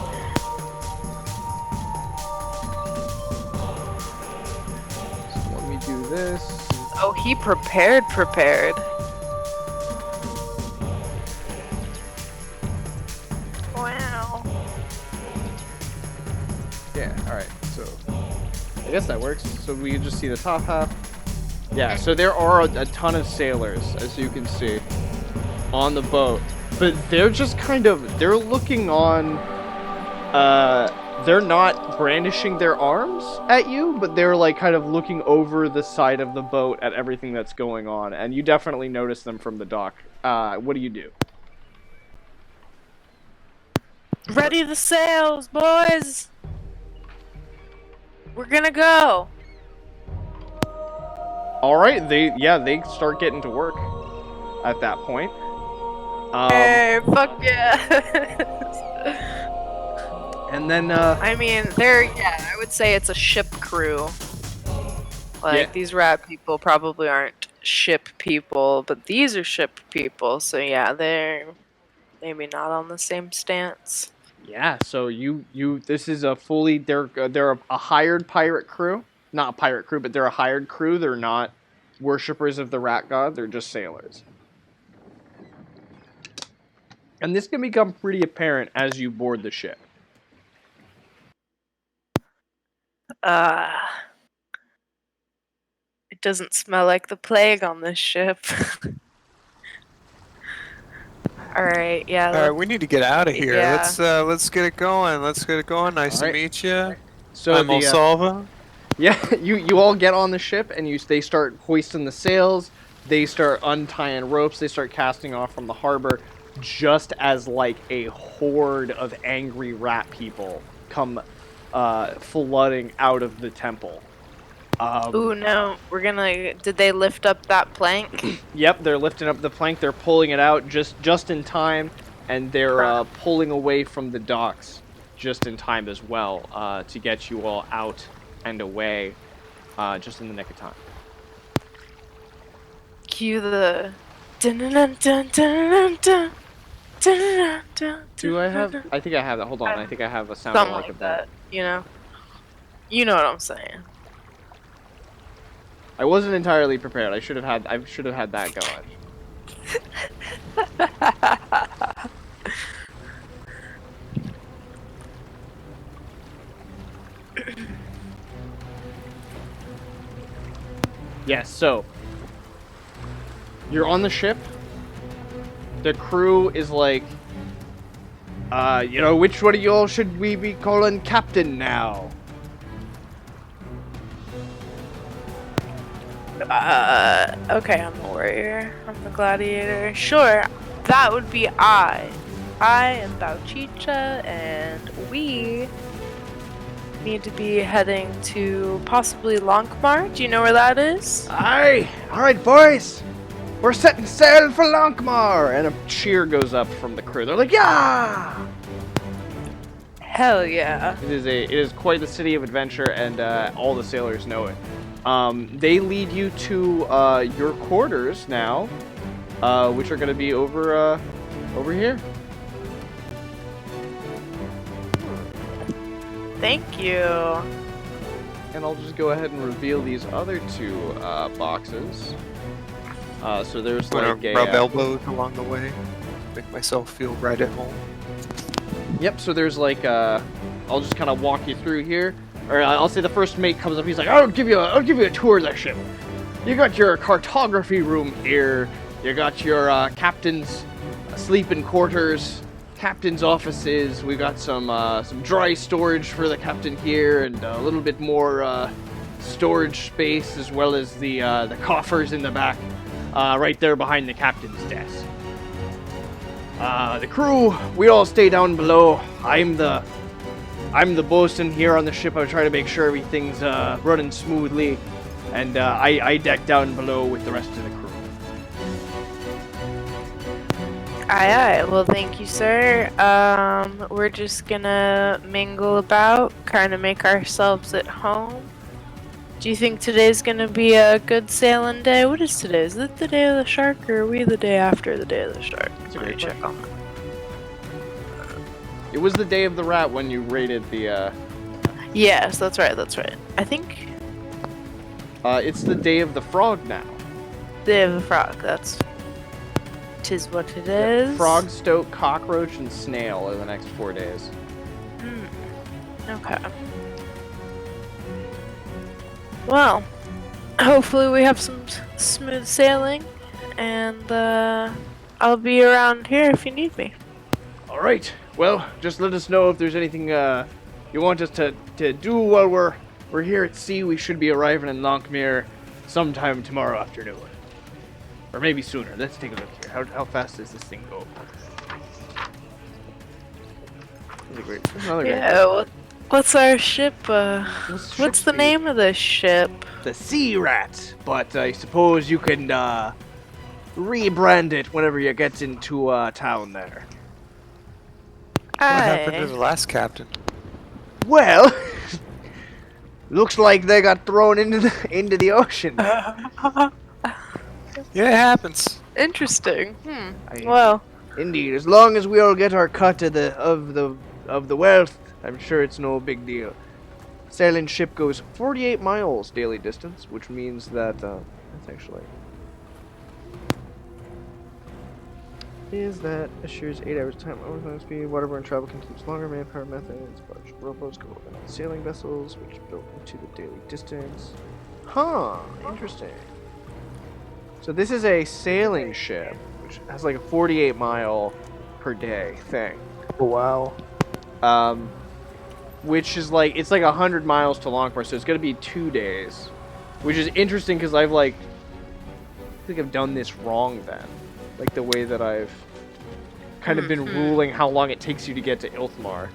So let me do this. Oh, he prepared. Wow. Yeah, alright, so I guess that works. So we can just see the top half. Yeah, so there are a ton of sailors, as you can see, on the boat. But they're just kind of, they're looking on, they're not brandishing their arms at you, but they're like kind of looking over the side of the boat at everything that's going on. And you definitely notice them from the dock. What do you do? Ready the sails, boys! We're gonna go! Alright, they start getting to work at that point. Hey, fuck yeah! And then, I mean, I would say it's a ship crew. Like, Yeah. these rat people probably aren't ship people, but these are ship people, so yeah, they're maybe not on the same stance. yeah, so this is a fully, they're a hired pirate crew. Not a pirate crew, but they're a hired crew. They're not worshippers of the rat god. They're just sailors. And this can become pretty apparent as you board the ship. It doesn't smell like the plague on this ship. All right, yeah. All right, we need to get out of here. Yeah. Let's get it going. Let's get it going. Nice All to right. meet you. So I'm the Olsalva. yeah, you all get on the ship and they start hoisting the sails. They start untying ropes. They start casting off from the harbor, just as like a horde of angry rat people come flooding out of the temple. Ooh, no. We're gonna. Did they lift up that plank? Yep, they're lifting up the plank. They're pulling it out just in time, and they're pulling away from the docks just in time as well to get you all out and away just in the nick of time. Cue the. Dun-dun-dun-dun-dun-dun-dun. Do I have? I think I have that. Hold on, I think I have a sound Something alike like of that. that, you know? You know what I'm saying. I wasn't entirely prepared. I should have had that going. Yes, so you're on the ship. The crew is like, which one of y'all should we be calling captain now? Okay, I'm the warrior. I'm the gladiator. Sure, that would be I. I am Bauchicha, and we need to be heading to possibly Lankhmar. Do you know where that is? Aye! Alright, boys! We're setting sail for Lankhmar! And a cheer goes up from the crew. They're like, yeah! Hell yeah. It is quite the city of adventure, and all the sailors know it. They lead you to your quarters now, which are going to be over here. Thank you. And I'll just go ahead and reveal these other two boxes. So there's I'm like gonna a rub elbows along the way, make myself feel right at home. Yep. So there's like I'll just kind of walk you through here. Or I'll say the first mate comes up. He's like, I'll give you a tour of the ship. You got your cartography room here. You got your captain's sleeping quarters, captain's offices. We got some dry storage for the captain here, and a little bit more storage space, as well as the coffers in the back, right there behind the captain's desk. The crew, we all stay down below. I'm the bosun here on the ship. I try to make sure everything's running smoothly, and I deck down below with the rest of the crew. Aye, aye. Well, thank you, sir. We're just gonna mingle about, kind of make ourselves at home. Do you think today's gonna be a good sailing day? What is today? Is it the day of the shark, or are we the day after the day of the shark? That's a Let me great check on that. It was the day of the rat when you raided the. Yes, that's right. That's right. I think It's the day of the frog now. day of the frog. That's. 'Tis what it is. Frog, stoat, cockroach, and snail are the next 4 days. Okay. Well, hopefully we have some smooth sailing, and I'll be around here if you need me. All right. Well, just let us know if there's anything you want us to do while we're here at sea. We should be arriving in Lankhmar sometime tomorrow afternoon, or maybe sooner. Let's take a look here. How fast does this thing go? That's a great. That's another great. Yeah. What's our ship? What's the name of this ship? The Sea Rat. But I suppose you can rebrand it whenever you get into town there. What happened to the last captain? Well, looks like they got thrown into the ocean. Yeah, it happens. Interesting. Well, Indeed, as long as we all get our cut of the wealth, I'm sure it's no big deal. Sailing ship goes 48 miles daily distance, which means that that's actually assures 8 hours time overtime speed. Waterborne travel continues longer. Manpower methods. Barge rowboats go over sailing vessels, which built into the daily distance. Huh. Interesting. So this is a sailing ship. which has like a 48 mile per day thing. Oh, wow. Which is like, it's like 100 miles to Lankhmar, so it's gonna be 2 days. Which is interesting because I think I've done this wrong then. Like the way that I've kind of been ruling how long it takes you to get to Ilthmar.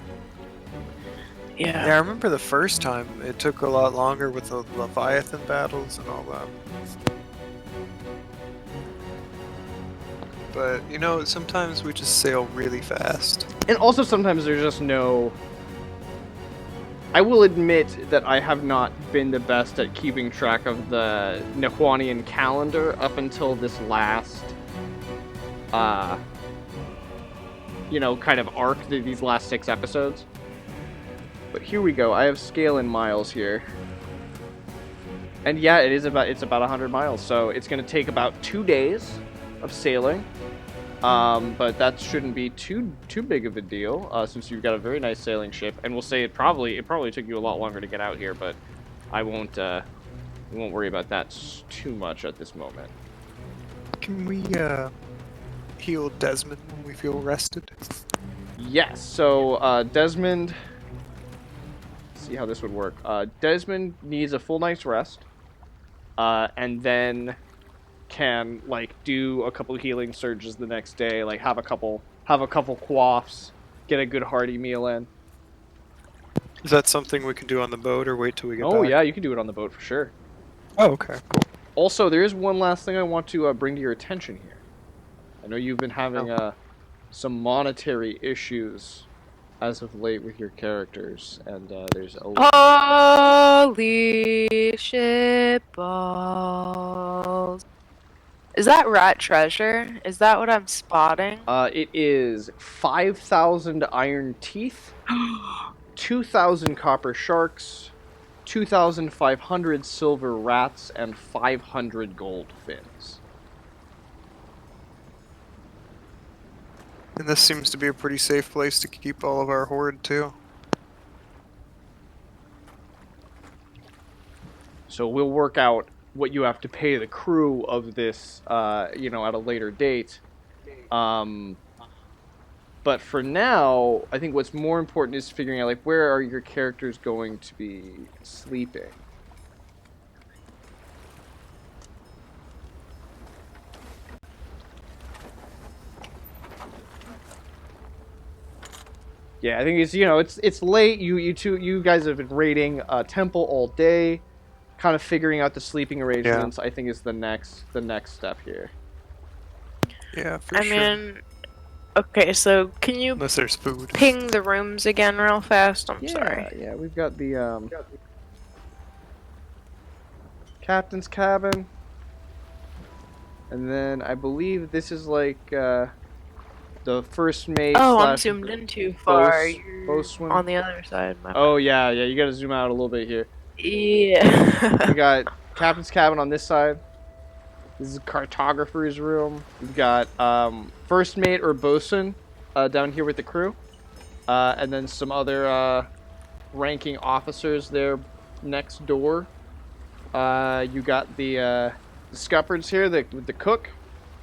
Yeah, I remember the first time it took a lot longer with the Leviathan battles and all that. But, you know, sometimes we just sail really fast. And also sometimes there's just no... I will admit that I have not been the best at keeping track of the Nahuanian calendar up until this last, you know, kind of arc, these last 6 episodes. But here we go. I have scale in miles here. And yeah, it's about 100 miles, so it's going to take about 2 days of sailing. But that shouldn't be too big of a deal, since you've got a very nice sailing ship. And we'll say it probably took you a lot longer to get out here, but we won't worry about that too much at this moment. Can we heal Desmond when we feel rested? Yes. So Desmond. Let's see how this would work. Desmond needs a full night's rest, and then can like do a couple healing surges the next day, like have a couple quaffs, get a good hearty meal in. Is that something we can do on the boat or wait till we get back? Oh yeah, you can do it on the boat for sure. Oh, okay, cool. Also, there is one last thing I want to bring to your attention here. I know you've been having some monetary issues as of late with your characters, and there's a... Holy shit balls. Is that rat treasure? Is that what I'm spotting? It is 5,000 iron teeth, 2,000 copper sharks, 2,500 silver rats, and 500 gold fins. And this seems to be a pretty safe place to keep all of our hoard, too. So we'll work out what you have to pay the crew of this, you know, at a later date. But for now, I think what's more important is figuring out, like, where are your characters going to be sleeping? Yeah, I think it's, you know, it's late. You guys have been raiding temple all day, kind of figuring out the sleeping arrangements. Yeah. I think is the next step here. Yeah, for sure. I mean, okay, so can you unless there's food, ping the rooms again real fast? I'm sorry. Yeah, we've got the captain's cabin, and then I believe this is like the first mate. Oh, I'm zoomed in too far. Bosun. On the other side. Oh yeah, you gotta zoom out a little bit here. Yeah. We got captain's cabin on this side. This is a cartographer's room. We've got first mate or bosun down here with the crew, and then some other ranking officers there next door. You got the scupperds here, with the cook.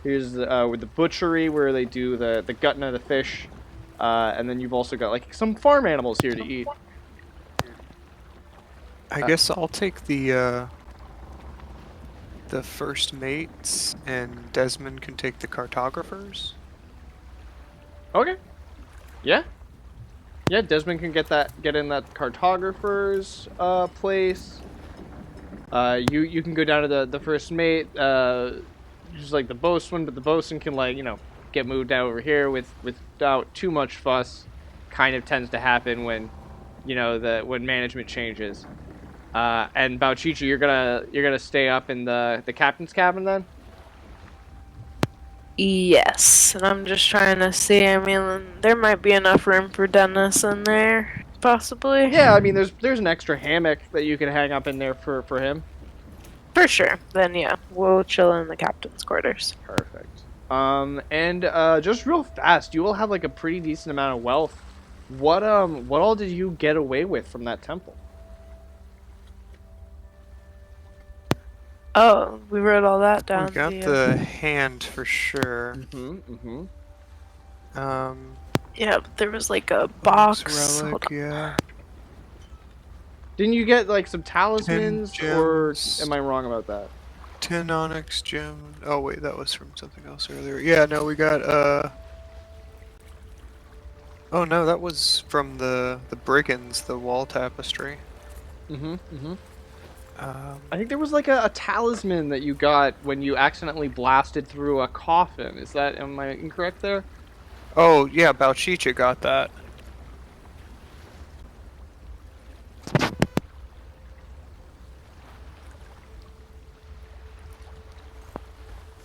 Here's with the butchery where they do the gutting of the fish, and then you've also got like some farm animals here to eat. I guess I'll take the first mates, and Desmond can take the cartographers. Okay. Yeah. Yeah, Desmond can get in that cartographer's place. You can go down to the first mate, just like the bosun, but the bosun can, like, you know, get moved out over here without too much fuss. Kind of tends to happen when, you know, when management changes. And Bauchichi, you're gonna stay up in the captain's cabin then? Yes, and I'm just trying to see. I mean, there might be enough room for Dennis in there, possibly. Yeah, I mean, there's an extra hammock that you can hang up in there for him. For sure. Then yeah, we'll chill in the captain's quarters. Perfect. And just real fast, you will have like a pretty decent amount of wealth. What all did you get away with from that temple? Oh, we wrote all that We down. got the hand for sure. Yeah, but there was like a Onyx box. Hold relic, on. yeah. Didn't you get like some 10 talismans, or gems. am I wrong about that? 10 onyx gems. Oh wait, that was from something else earlier. Yeah, no, we got oh no, that was from the brigands, the wall tapestry. I think there was like a talisman that you got when you accidentally blasted through a coffin. Am I incorrect there? Oh yeah, Balchicha got that.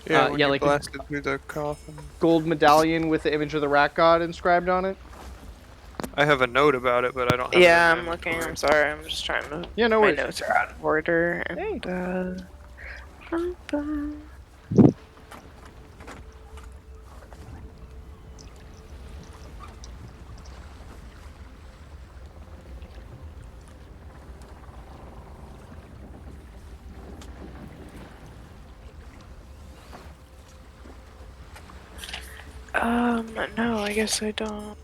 Yeah, when Yeah, you like blasted through the coffin. gold medallion with the image of the rat god inscribed on it. I have a note about it, but I don't have it Yeah, in my I'm looking. inventory. I'm sorry. I'm just trying to. Yeah, no My worries. notes are out of order. Hey. And no, I guess I don't.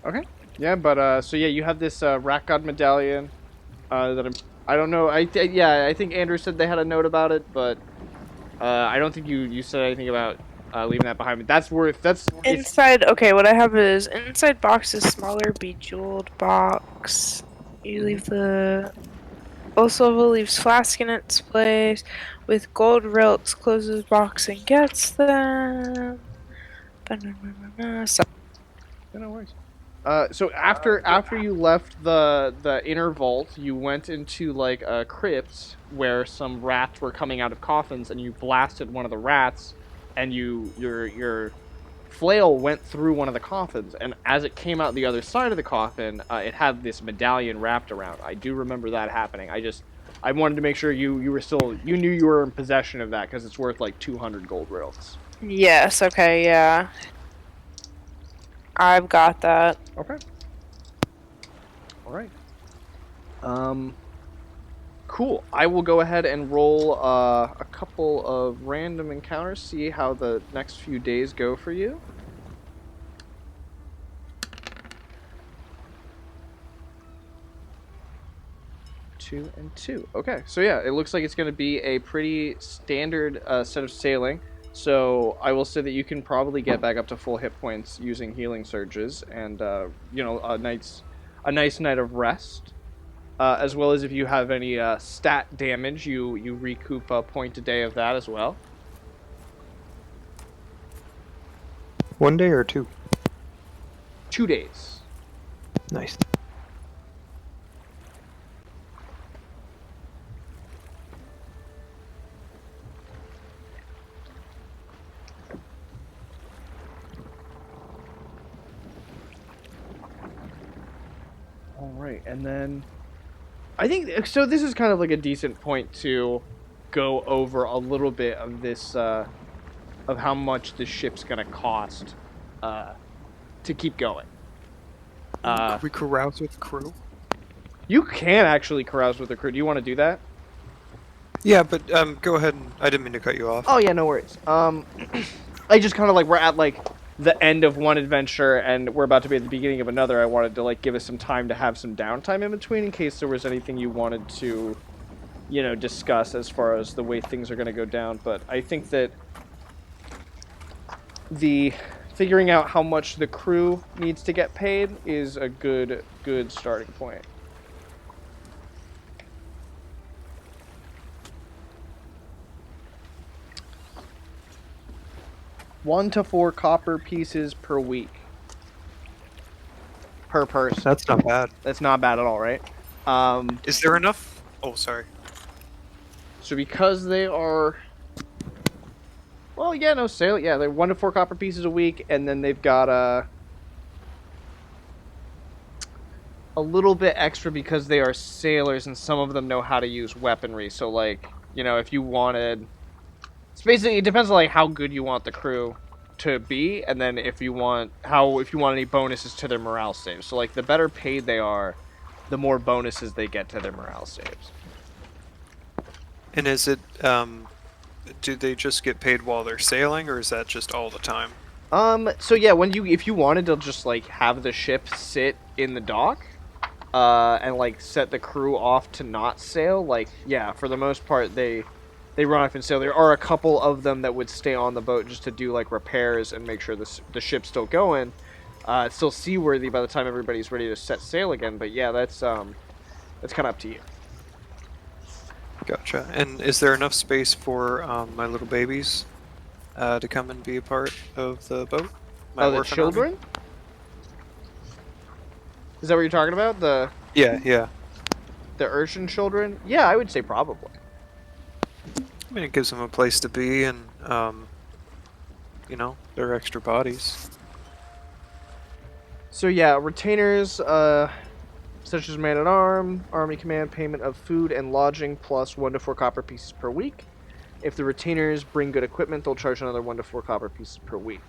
Okay. Yeah, but so yeah, you have this rat god medallion I don't know. Yeah, I think Andrew said they had a note about it, but I don't think you said anything about leaving that behind. But it's Inside, okay, what I have is inside box is smaller bejeweled box. You leave the also leaves flask in its place with gold rilks, closes box and gets them. So no worries. So after you left the inner vault, you went into like a crypt where some rats were coming out of coffins, and you blasted one of the rats, and your flail went through one of the coffins, and as it came out the other side of the coffin, it had this medallion wrapped around. I do remember that happening. I wanted to make sure you knew you were in possession of that because it's worth like 200 gold rilks. yes, okay, yeah. I've got that. Okay. All right. Cool. I will go ahead and roll a couple of random encounters, see how the next few days go for you. Two and two. Okay, so yeah, it looks like it's going to be a pretty standard set of sailing. So I will say that you can probably get back up to full hit points using healing surges, and a nice night of rest. As well as if you have any stat damage, you recoup a point a day of that as well. 1 day or 2? 2 days. Nice. All right, and then I think so. This is kind of like a decent point to go over a little bit of this of how much the ship's gonna cost to keep going. Could we carouse with the crew? You can actually carouse with the crew. Do you want to do that? Yeah, but go ahead. I didn't mean to cut you off. Oh yeah, no worries. I just kind of like we're at like the end of one adventure and we're about to be at the beginning of another. I wanted to like give us some time to have some downtime in between in case there was anything you wanted to, discuss as far as the way things are going to go down. But I think that the figuring out how much the crew needs to get paid is a good starting point. One to 4 copper pieces per week. Per person. That's not bad. That's not bad at all, right? Is there enough? Oh, sorry. So because they are... Well, yeah, no, sail. Yeah, they're 1 to 4 copper pieces a week, and then they've got a little bit extra because they are sailors, and some of them know how to use weaponry. So, like, if you wanted... It's basically, it depends on, like, how good you want the crew. to be, and then if you want any bonuses to their morale saves. So like the better paid they are, the more bonuses they get to their morale saves. And is it do they just get paid while they're sailing, or is that just all the time? So yeah, if you wanted to just like have the ship sit in the dock, and like set the crew off to not sail, like yeah, for the most part they run off and sail. There are a couple of them that would stay on the boat just to do like repairs and make sure the ship's still going. It's still seaworthy by the time everybody's ready to set sail again. But yeah, that's kind of up to you. Gotcha. And is there enough space for my little babies to come and be a part of the boat? My Oh, the orphan army? children? Is that what you're talking about? Yeah. The Urshan children? Yeah, I would say probably. I mean, it gives them a place to be, and they're extra bodies. So yeah, retainers, such as man-at-arm, army command, payment of food and lodging plus 1 to 4 copper pieces per week. If the retainers bring good equipment, they'll charge another 1 to 4 copper pieces per week.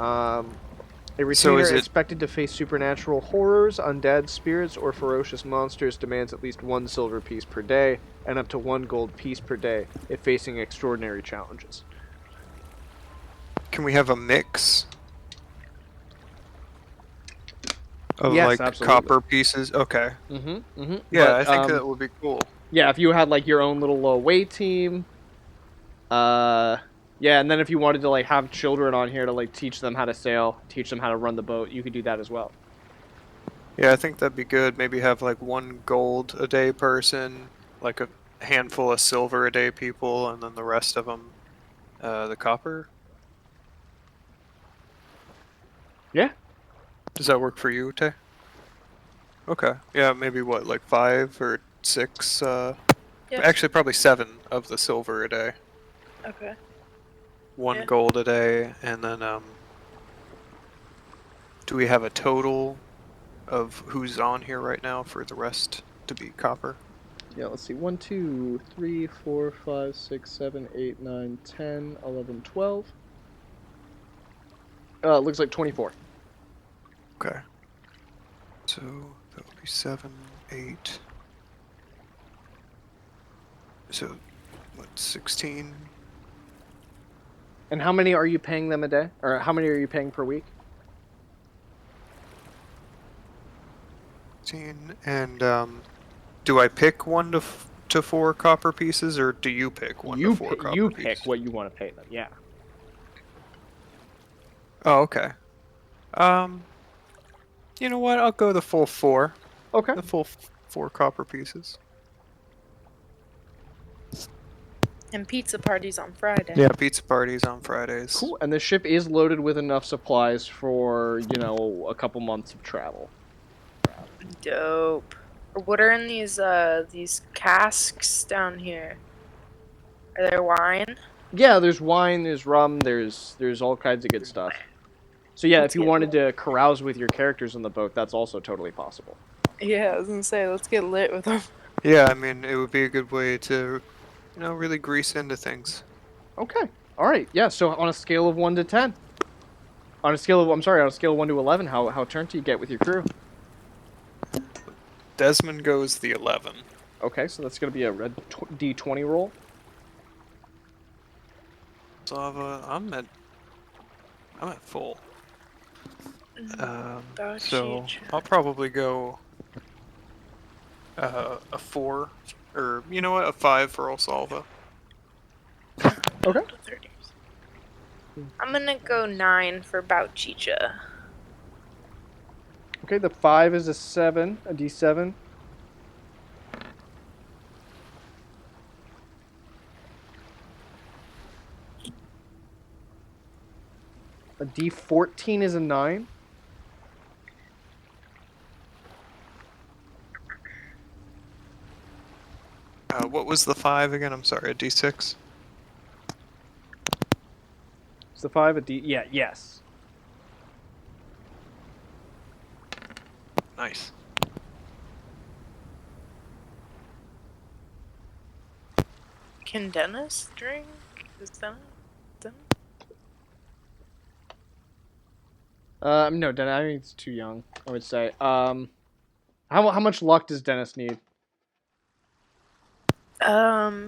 A retainer is it- expected to face supernatural horrors, undead spirits, or ferocious monsters demands at least 1 silver piece per day and up to 1 gold piece per day if facing extraordinary challenges. Can we have a mix of Yes, like absolutely. copper pieces? Okay. Mm-hmm. Yeah, But, I think that would be cool. yeah, if you had like your own little away team, yeah, and then if you wanted to like have children on here to like teach them how to sail, teach them how to run the boat, you could do that as well. Yeah, I think that'd be good. Maybe have like 1 gold a day person, like a handful of silver a day people, and then the rest of them, the copper. Yeah. Does that work for you, Tay? Okay. Yeah, maybe what, like 5 or 6? Yeah. Actually, probably 7 of the silver a day. Okay. 1 Yeah. gold a day, and then do we have a total of who's on here right now for the rest to be copper? Yeah, let's see. 1, 2, 3, 4, 5, 6, 7, 8, 9, 10, 11, 12. Looks like 24. Okay. So that would be 7, 8. So what, 16? And how many are you paying them a day? Or how many are you paying per week? 16. And do I pick 1 to 4 copper pieces, or do you pick 1 to 4 copper You pieces? pick what you want to pay them, yeah. Oh, okay. You know what? I'll go the full 4. Okay. The full 4 copper pieces. And pizza parties on Friday. Yeah, pizza parties on Fridays. Cool. And the ship is loaded with enough supplies for, a couple months of travel. Dope. What are in these casks down here? Are there wine? Yeah, there's wine, there's rum, there's all kinds of good stuff. So yeah, Let's if you get wanted to carouse with your characters on the boat, that's also totally possible. Yeah, I was gonna say, let's get lit with them. Yeah, I mean, it would be a good way to, really grease into things. Okay. All right. Yeah. So on a scale of 1 to 10, on a scale of 1 to 11, how turned do you get with your crew? Desmond goes the 11. Okay, so that's gonna be a red D20 roll. Slava, I'm at full. That's So huge. I'll probably go a 4, or you know what, a 5 for Osalva. Okay. I'm gonna go 9 for Bauchicha. Okay, the 5 is a 7, a D7. A D14 is a 9. What was the 5 again? I'm sorry, a D6? Is the 5 a D? Yeah, yes. Nice. Can Dennis drink? Is Dennis? No, Dennis. I think it's too young. I would say. How much luck does Dennis need?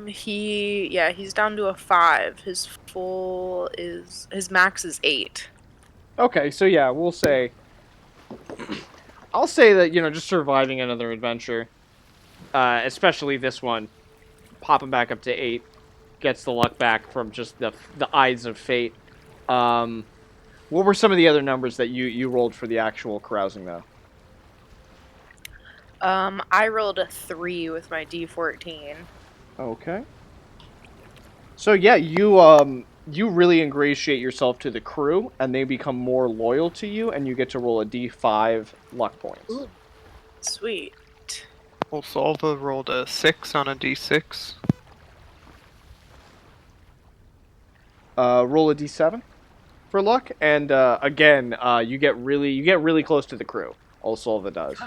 He's down to a 5. His max is 8. Okay, so yeah, we'll say. I'll say that just surviving another adventure, especially this one, popping back up to 8, gets the luck back from just the eyes of fate. What were some of the other numbers that you rolled for the actual carousing though? I rolled a 3 with my D14. Okay. So yeah, you really ingratiate yourself to the crew, and they become more loyal to you, and you get to roll a D5 luck points. Ooh. Sweet. Well, Salva rolled a 6 on a d6. Roll a D7 for luck, and again, you get really close to the crew. All Solva does.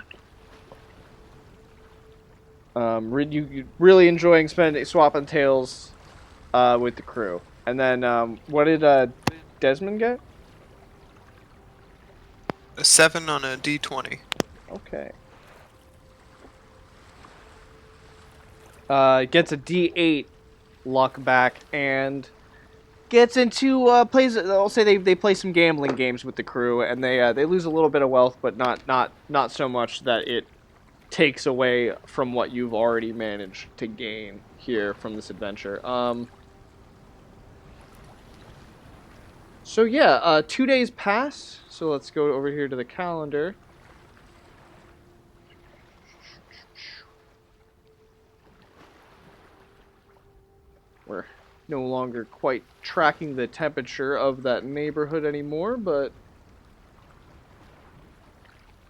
You really enjoying swapping tales with the crew. And then what did Desmond get? A 7 on a d20. Okay. Gets a D8 luck back and gets into plays. I'll say they play some gambling games with the crew, and they lose a little bit of wealth, but not so much that it takes away from what you've already managed to gain here from this adventure. So yeah, 2 days pass. So let's go over here to the calendar. We're no longer quite tracking the temperature of that neighborhood anymore, but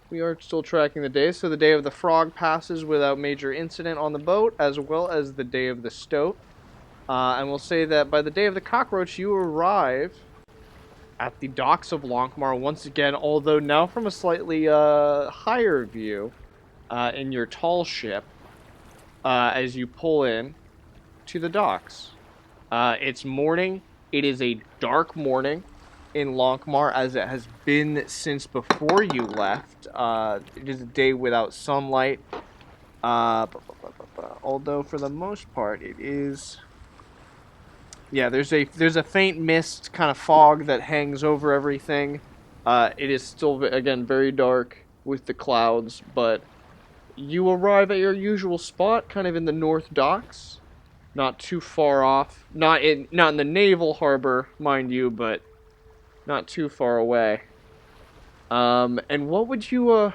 we are still tracking the days. So the day of the frog passes without major incident on the boat, as well as the day of the stoat. And we'll say that by the day of the cockroach, you arrive at the docks of Lankhmar once again, although now from a slightly higher view in your tall ship as you pull in to the docks. It's morning. It is a dark morning in Lankhmar, as it has been since before you left. It is a day without sunlight. Although for the most part, it is. Yeah, there's a faint mist, kind of fog that hangs over everything. It is still again very dark with the clouds, but you arrive at your usual spot, kind of in the North Docks. Not too far off. Not in the naval harbor, mind you, but not too far away. And what would you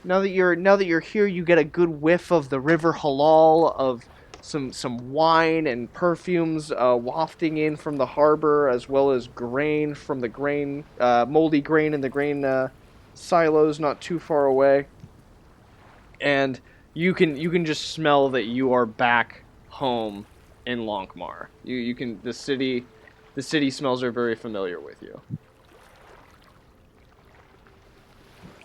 now that you're here, you get a good whiff of the river halal, of some wine and perfumes wafting in from the harbor, as well as grain from the moldy grain in the grain silos not too far away. And you can just smell that you are back home in Lankhmar. You can the city smells are very familiar with you.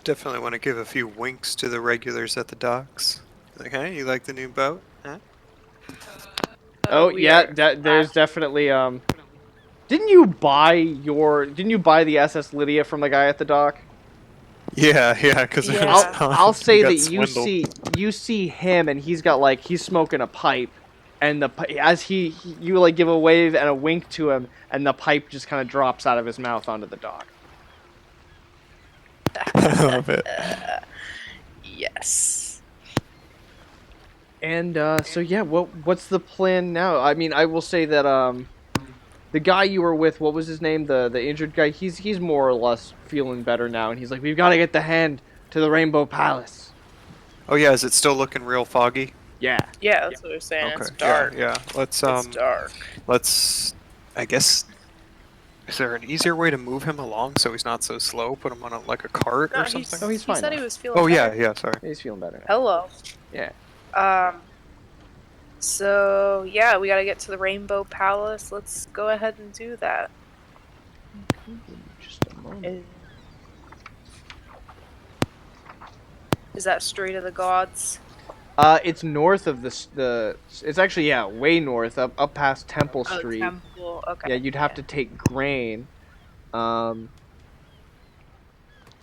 Definitely want to give a few winks to the regulars at the docks. Like, hey, you like the new boat? Huh? There's definitely Didn't you buy the SS Lydia from the guy at the dock? Yeah, because Yeah. I'll say that you see him, and he's smoking a pipe, and you give a wave and a wink to him, and the pipe just kind of drops out of his mouth onto the dock. I love it. Yes. And so yeah, what's the plan now? I mean, I will say that the guy you were with, what was his name? The injured guy. He's more or less feeling better now, and he's like, we've got to get the hand to the Rainbow Palace. Oh yeah, is it still looking real foggy? Yeah. Yeah, that's what we're saying. Okay. It's dark. Yeah. It's dark. Let's. I guess. Is there an easier way to move him along so he's not so slow? Put him on a cart or something? he's fine He said now. he was feeling Oh better. yeah. Sorry. He's feeling better now. Hello. Yeah. So yeah, we gotta get to the Rainbow Palace. Let's go ahead and do that. Just a moment. Is that Street of the Gods? It's north of it's actually way north, up past Temple Street. Temple. Okay. Yeah, you'd have to take grain.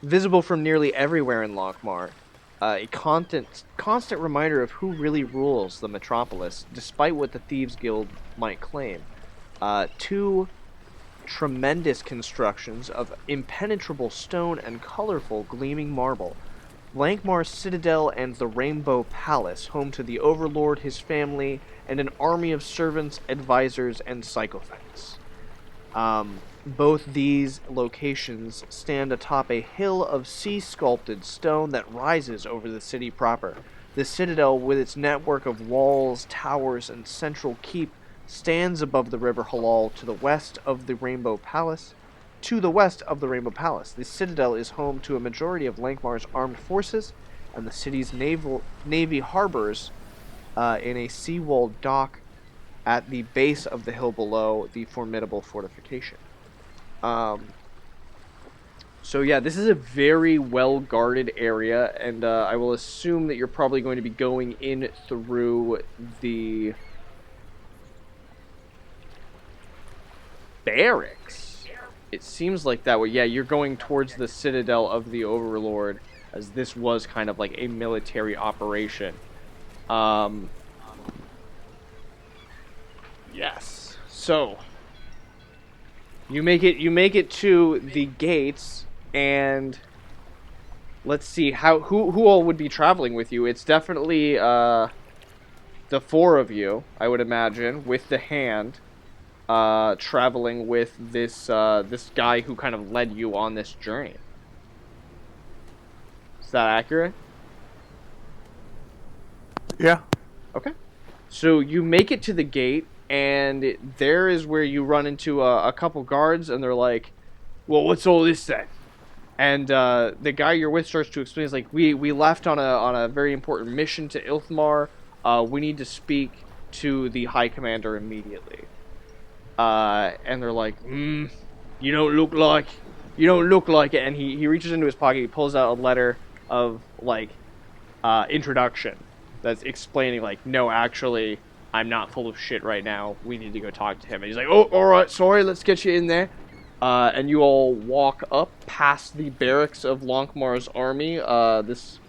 visible from nearly everywhere in Lankhmar, a constant reminder of who really rules the metropolis, despite what the Thieves Guild might claim. Two tremendous constructions of impenetrable stone and colorful gleaming marble. Lankhmar's Citadel and the Rainbow Palace, home to the Overlord, his family, and an army of servants, advisors, and sycophants. Both these locations stand atop a hill of sea-sculpted stone that rises over the city proper. The Citadel, with its network of walls, towers, and central keep, stands above the River Halal to the west of the Rainbow Palace. The Citadel is home to a majority of Lankhmar's armed forces, and the city's navy harbors in a seawalled dock at the base of the hill below the formidable fortification. So yeah, this is a very well guarded area, and I will assume that you're probably going to be going in through the barracks. It seems like that way. Yeah, you're going towards the Citadel of the Overlord, as this was kind of like a military operation. Yes. So you make it to the gates, and let's see who all would be traveling with you. It's definitely the four of you, I would imagine, with the hand, traveling with this this guy who kind of led you on this journey. Is that accurate? Yeah. Okay. So you make it to the gate, and there is where you run into a couple guards, and they're like, "Well, what's all this then?" And the guy you're with starts to explain, "Is like, we left on a very important mission to Ilthmar. We need to speak to the High Commander immediately." And they're like, you don't look like it. And he reaches into his pocket, he pulls out a letter of like introduction that's explaining like, no, actually, I'm not full of shit right now. We need to go talk to him. And he's like, oh, all right, sorry, let's get you in there. And you all walk up past the barracks of Lankhmar's army. This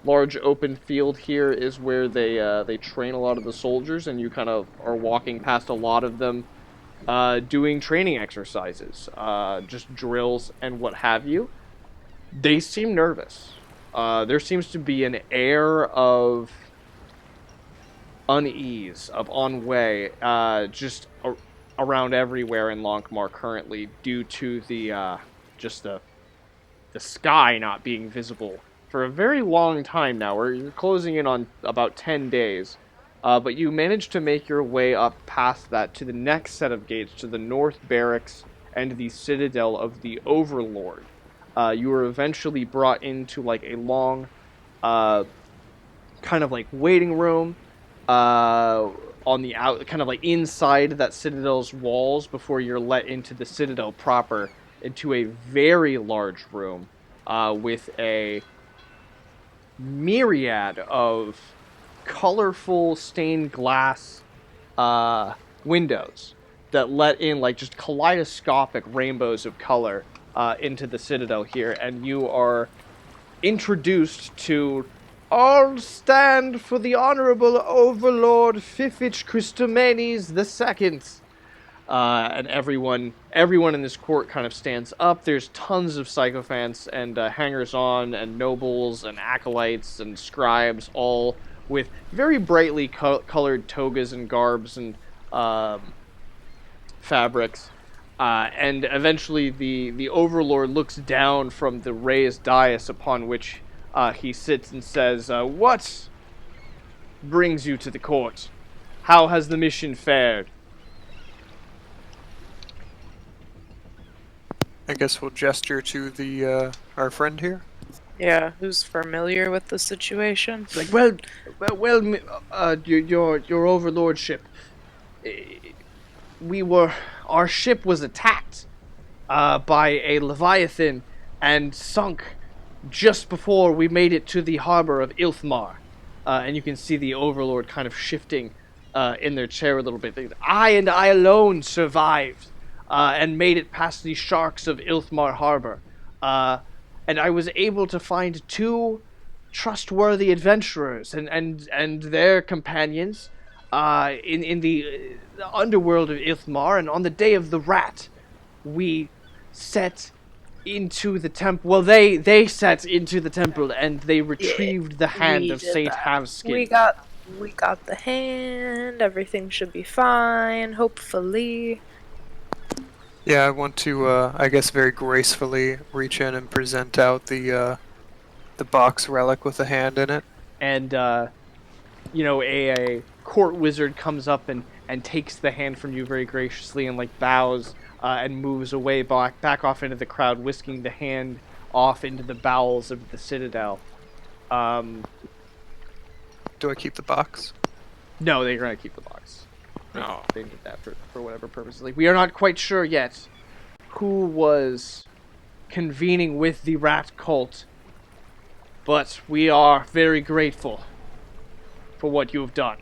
large open field here is where they train a lot of the soldiers, and you kind of are walking past a lot of them doing training exercises, just drills and what have you. They seem nervous. There seems to be an air of unease, of ennui, just around everywhere in Lankhmar currently, due to the just the sky not being visible for a very long time now. You're closing in on about 10 days. But you managed to make your way up past that to the next set of gates, to the North Barracks and the Citadel of the Overlord. You were eventually brought into like a long, kind of like waiting room, on the kind of like inside that Citadel's walls before you're let into the Citadel proper, into a very large room, with a myriad of colorful stained glass windows that let in like just kaleidoscopic rainbows of color into the Citadel here, and you are introduced to all stand for the Honorable Overlord Fifich Christomenes II. And everyone in this court kind of stands up. There's tons of sycophants and hangers-on and nobles and acolytes and scribes, all with very brightly colored togas and garbs and fabrics. And eventually the Overlord looks down from the raised dais upon which he sits and says, what brings you to the court? How has the mission fared? I guess we'll gesture to the our friend here. Yeah, who's familiar with the situation? It's like, your Overlordship. Our ship was attacked by a Leviathan and sunk just before we made it to the harbor of Ilthmar. And you can see the Overlord kind of shifting in their chair a little bit. I alone survived and made it past the sharks of Ilthmar harbor. and I was able to find two trustworthy adventurers and their companions in the underworld of Ithmar, and on the day of the rat, we set into the temple. Well, they set into the temple and they Yeah, retrieved the hand we of did Saint that. Havskin. We got the hand. Everything should be fine. Hopefully. Yeah, I want to, I guess, very gracefully reach in and present out the box relic with the hand in it. And a court wizard comes up and takes the hand from you very graciously and like bows and moves away back off into the crowd, whisking the hand off into the bowels of the citadel. Um, Do I keep the box? no, they're gonna keep the box. No. They need that for whatever purposes. Like, we are not quite sure yet who was convening with the rat cult, but we are very grateful for what you have done.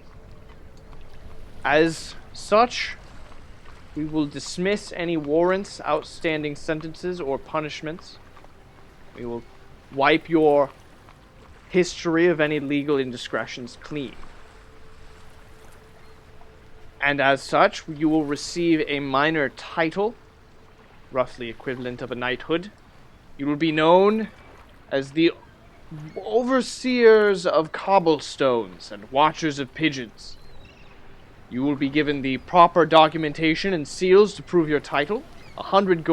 As such, we will dismiss any warrants, outstanding sentences, or punishments. We will wipe your history of any legal indiscretions clean. And as such, you will receive a minor title, roughly equivalent of a knighthood. You will be known as the overseers of cobblestones and watchers of pigeons. You will be given the proper documentation and seals to prove your title. 100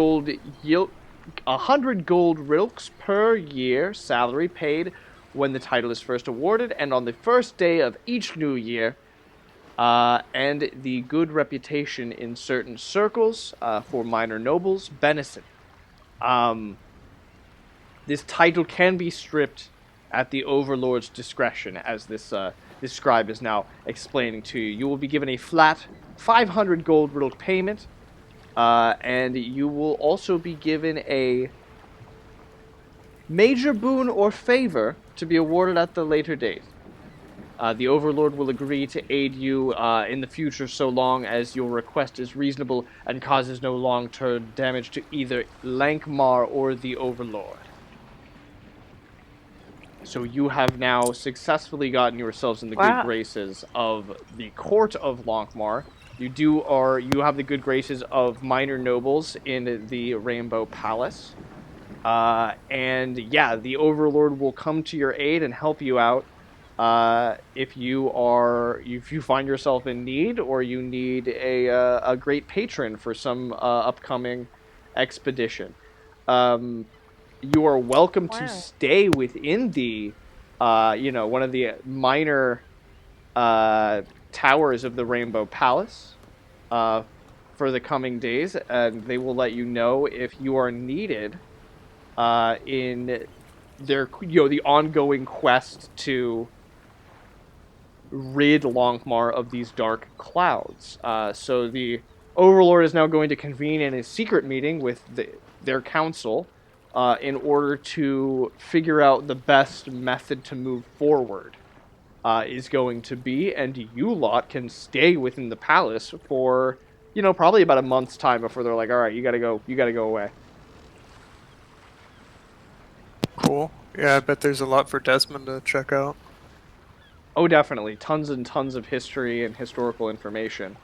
gold rilks per year salary paid when the title is first awarded, and on the first day of each new year. And the good reputation in certain circles for minor nobles benison. This title can be stripped at the overlord's discretion, as this scribe is now explaining to you. You will be given a flat 500 gold rilk payment, and you will also be given a major boon or favor to be awarded at the later date. The Overlord will agree to aid you in the future so long as your request is reasonable and causes no long-term damage to either Lankhmar or the Overlord. So you have now successfully gotten yourselves in the good Wow. graces of the court of Lankhmar. You have the good graces of minor nobles in the Rainbow Palace. And yeah, the Overlord will come to your aid and help you out if you find yourself in need, or you need a great patron for some upcoming expedition. You are welcome to Wow. stay within the one of the minor towers of the Rainbow Palace for the coming days, and they will let you know if you are needed in the ongoing quest to rid Lankhmar of these dark clouds. So the Overlord is now going to convene in a secret meeting with their council in order to figure out the best method to move forward. Is going to be, and you lot can stay within the palace for probably about a month's time before they're like, all right, you gotta go away. Cool. Yeah, I bet there's a lot for Desmond to check out. Oh, definitely, tons and tons of history and historical information.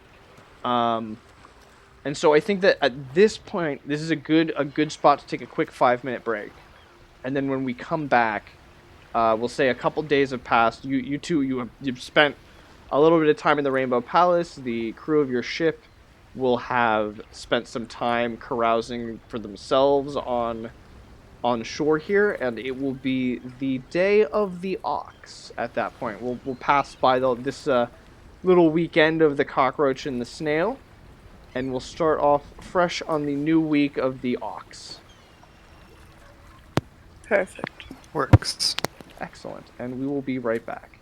Um, And so I think that at this point, this is a good spot to take a quick 5 minute break, and then when we come back, we'll say a couple days have passed. You've spent a little bit of time in the Rainbow Palace. The crew of your ship will have spent some time carousing for themselves on shore here, and it will be the day of the ox at that point. We'll pass by this little weekend of the cockroach and the snail, and we'll start off fresh on the new week of the ox. Perfect. Works. Excellent. And we will be right back.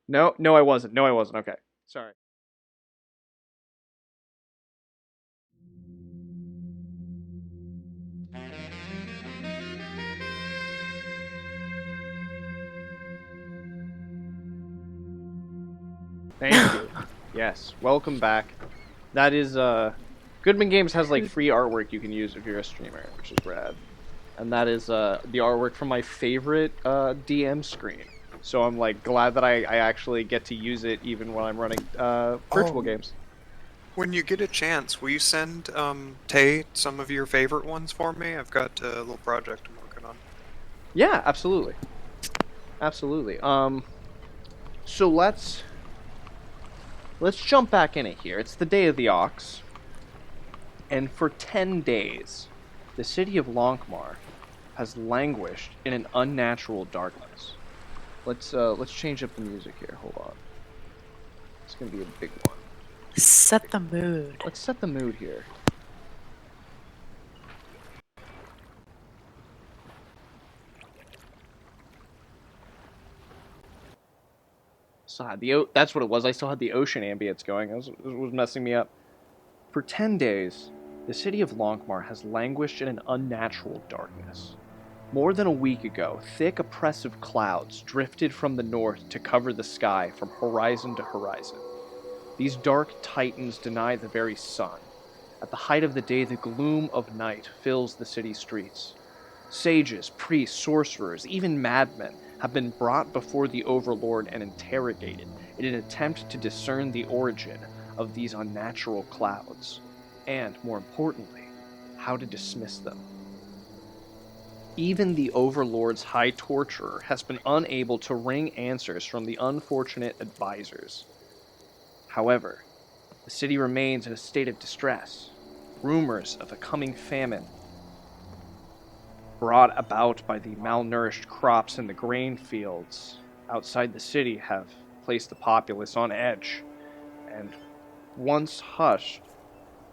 No, I wasn't. Okay. Sorry. Thank you. Yes, welcome back. That is Goodman Games has like free artwork you can use if you're a streamer, which is rad. And that is the artwork from my favorite DM screen. So I'm like glad that I actually get to use it even when I'm running virtual Oh, games. when you get a chance, will you send Tay some of your favorite ones for me? I've got a little project I'm working on. Yeah, absolutely. Absolutely. So let's jump back in it here. It's the day of the ox, and for 10 days, the city of Lankhmar has languished in an unnatural darkness. Let's change up the music here. Hold on. It's going to be a big one. Set the mood. Let's set the mood here. That's what it was. I still had the ocean ambience going. It was messing me up. For 10 days, the city of Lankhmar has languished in an unnatural darkness. More than a week ago, thick oppressive clouds drifted from the north to cover the sky from horizon to horizon. These dark titans deny the very sun. At the height of the day, the gloom of night fills the city streets. Sages, priests, sorcerers, even madmen have been brought before the Overlord and interrogated in an attempt to discern the origin of these unnatural clouds, and, more importantly, how to dismiss them. Even the Overlord's High Torturer has been unable to wring answers from the unfortunate advisors. However, the city remains in a state of distress. Rumors of a coming famine brought about by the malnourished crops in the grain fields outside the city have placed the populace on edge, and once hushed,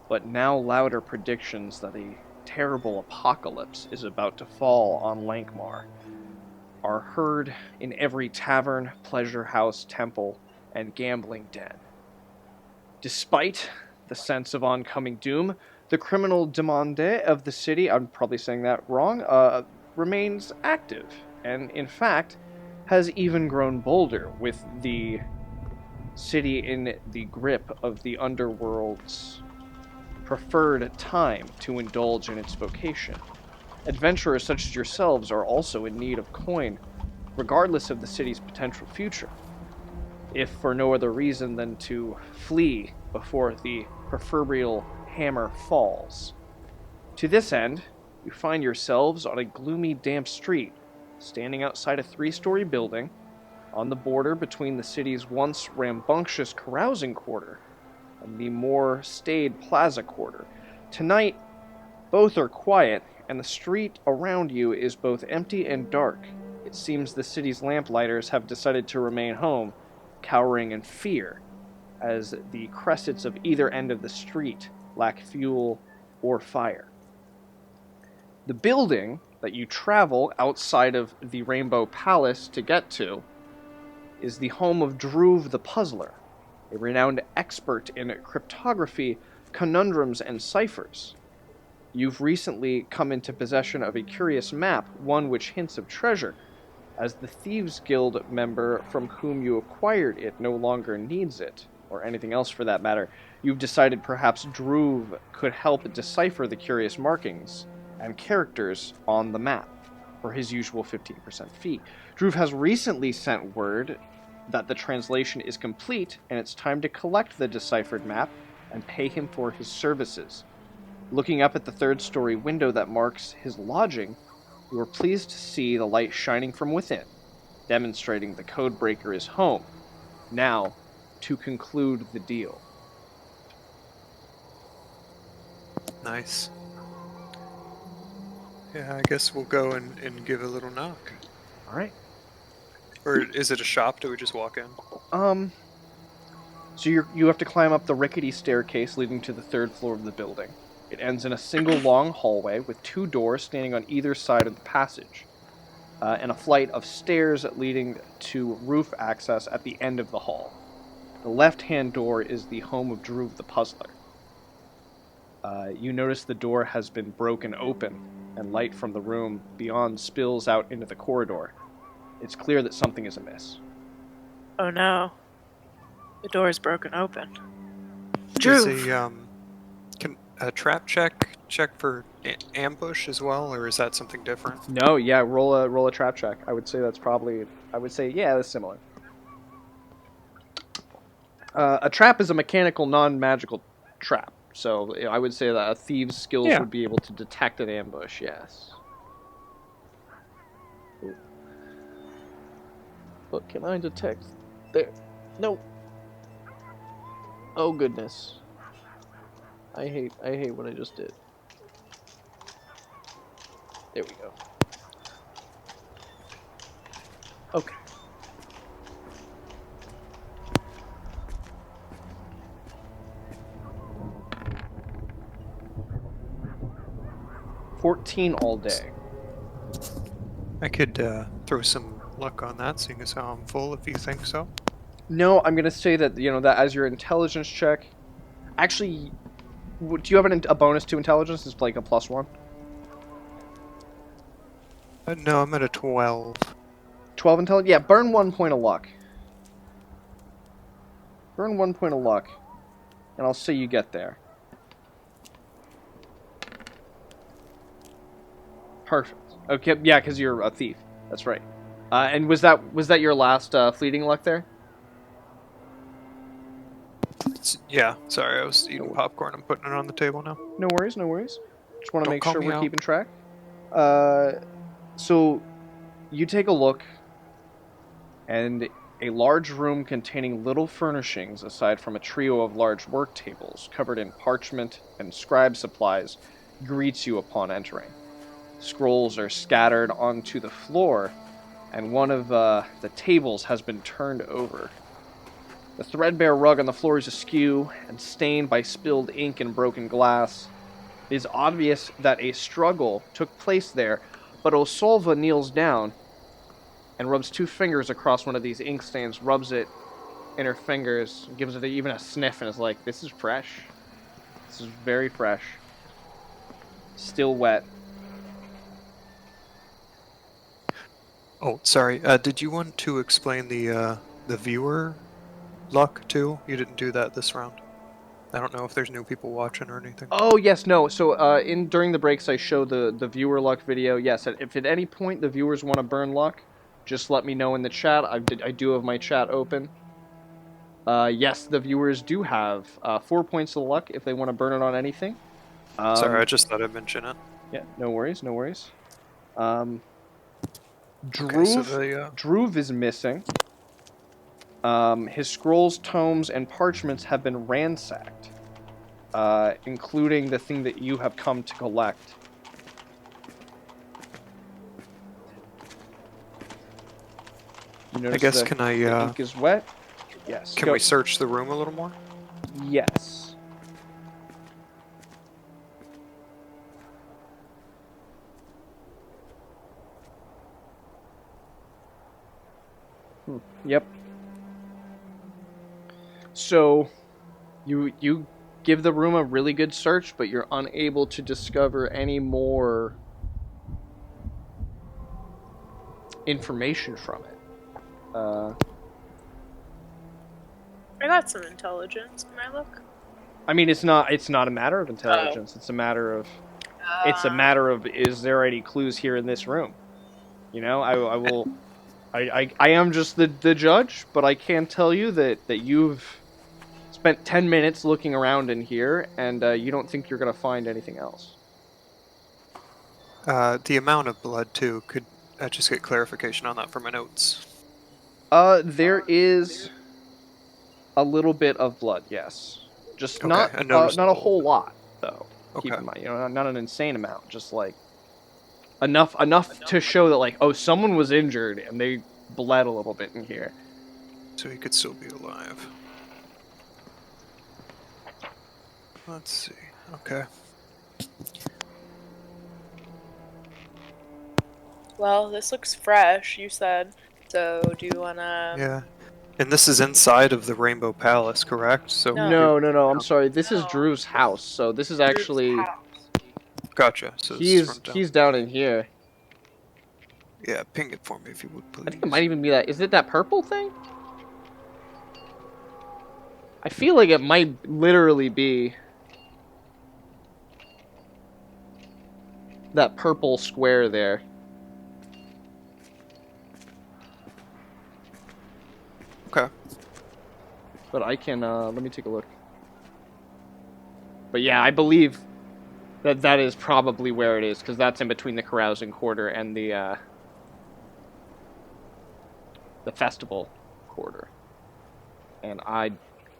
but now louder predictions that a terrible apocalypse is about to fall on Lankhmar are heard in every tavern, pleasure house, temple, and gambling den. Despite the sense of oncoming doom, the criminal demande of the city, I'm probably saying that wrong, remains active, and in fact, has even grown bolder with the city in the grip of the underworld's preferred time to indulge in its vocation. Adventurers such as yourselves are also in need of coin, regardless of the city's potential future, if for no other reason than to flee before the proverbial hammer falls. To this end, you find yourselves on a gloomy, damp street, standing outside a 3-story building on the border between the city's once rambunctious carousing quarter and the more staid plaza quarter. Tonight, both are quiet, and the street around you is both empty and dark. It seems the city's lamplighters have decided to remain home, cowering in fear, as the cressets of either end of the street lack fuel or fire. The building that you travel outside of the Rainbow Palace to get to is the home of Dhruv the Puzzler, a renowned expert in cryptography, conundrums, and ciphers. You've recently come into possession of a curious map, one which hints of treasure. As the Thieves Guild member from whom you acquired it no longer needs it, or anything else for that matter, you've decided perhaps Dhruv could help decipher the curious markings and characters on the map for his usual 15% fee. Dhruv has recently sent word that the translation is complete and it's time to collect the deciphered map and pay him for his services. Looking up at the 3rd-story window that marks his lodging, you are pleased to see the light shining from within, demonstrating the codebreaker is home. Now, to conclude the deal. Nice. Yeah, I guess we'll go and give a little knock. All right. Or is it a shop? Do we just walk in? So you have to climb up the rickety staircase leading to the 3rd floor of the building. It ends in a single long hallway with 2 doors standing on either side of the passage, and a flight of stairs leading to roof access at the end of the hall. The left-hand door is the home of Dhruv the Puzzler. You notice the door has been broken open, and light from the room beyond spills out into the corridor. It's clear that something is amiss. Oh no. The door's broken open. Does Drew! can a trap check for ambush as well, or is that something different? No, yeah, roll a trap check. I would say that's probably. I would say yeah, that's similar. A trap is a mechanical, non-magical trap. So I would say that a thieves' skills Yeah. would be able to detect an ambush. Yes. Ooh. Look, can I detect? There. No. Oh goodness. I hate what I just did. There we go. Okay. $14 all day. I could throw some luck on that, seeing as how I'm full, if you think so. No, I'm gonna say that that as your intelligence check. Actually, do you have a bonus to intelligence? It's like a +1. No, I'm at a 12. 12 intelligence. Yeah, burn 1 point of luck. Burn 1 point of luck, and I'll say you get there. Perfect. Okay, yeah, because you're a thief. That's right. And was that your last fleeting luck there? Yeah, sorry, I was eating No, popcorn. I'm putting it on the table now. no worries, no worries. Just want to Don't make call sure me we're out. keeping track. So you take a look, and a large room containing little furnishings aside from a trio of large work tables covered in parchment and scribe supplies greets you upon entering. Scrolls are scattered onto the floor, and one of the tables has been turned over. The threadbare rug on the floor is askew and stained by spilled ink and broken glass. It is obvious that a struggle took place there, but Osolva kneels down and rubs 2 fingers across one of these ink stains, rubs it in her fingers, gives it even a sniff, and is like, "This is fresh. This is very fresh. Still wet." Oh, sorry. Did you want to explain the viewer luck too? You didn't do that this round. I don't know if there's new people watching or anything. Oh yes, no. So in during the breaks, I show the viewer luck video. Yes, if at any point the viewers want to burn luck, just let me know in the chat. I do have my chat open. Yes, the viewers do have 4 points of luck if they want to burn it on anything. Sorry, I just thought I'd mention it. Yeah, no worries, no worries. Um, Okay, so Druve is missing. His scrolls, tomes, and parchments have been ransacked, including the thing that you have come to collect. You notice I guess the ink is wet. Yes. Can we search the room a little more? Yes. Yep. So, you give the room a really good search, but you're unable to discover any more information from it. I got some intelligence. Can I look? I mean, it's not a matter of intelligence. It's a matter of is there any clues here in this room? I am just the judge, but I can tell you that you've spent 10 minutes looking around in here, and you don't think you're going to find anything else. The amount of blood too. Could I just get clarification on that for my notes? There is a little bit of blood, yes. Just Okay, not not a whole lot, though. Okay. Keep in mind, not an insane amount, just like enough to show that like, oh, someone was injured and they bled a little bit in here. So he could still be alive. Let's see. Okay. Well, this looks fresh, you said. So, do you wanna... Yeah. And this is inside of the Rainbow Palace, correct? So No. No. I'm sorry. This is Drew's house. So this is actually Gotcha. So it's he's down in here. Yeah, ping it for me if you would, please. I think it might even be that. Is it that purple thing? I feel like it might literally be that purple square there. Okay. But I can, let me take a look. But yeah, I believe that that is probably where it is, because that's in between the carousing quarter and the festival quarter. And I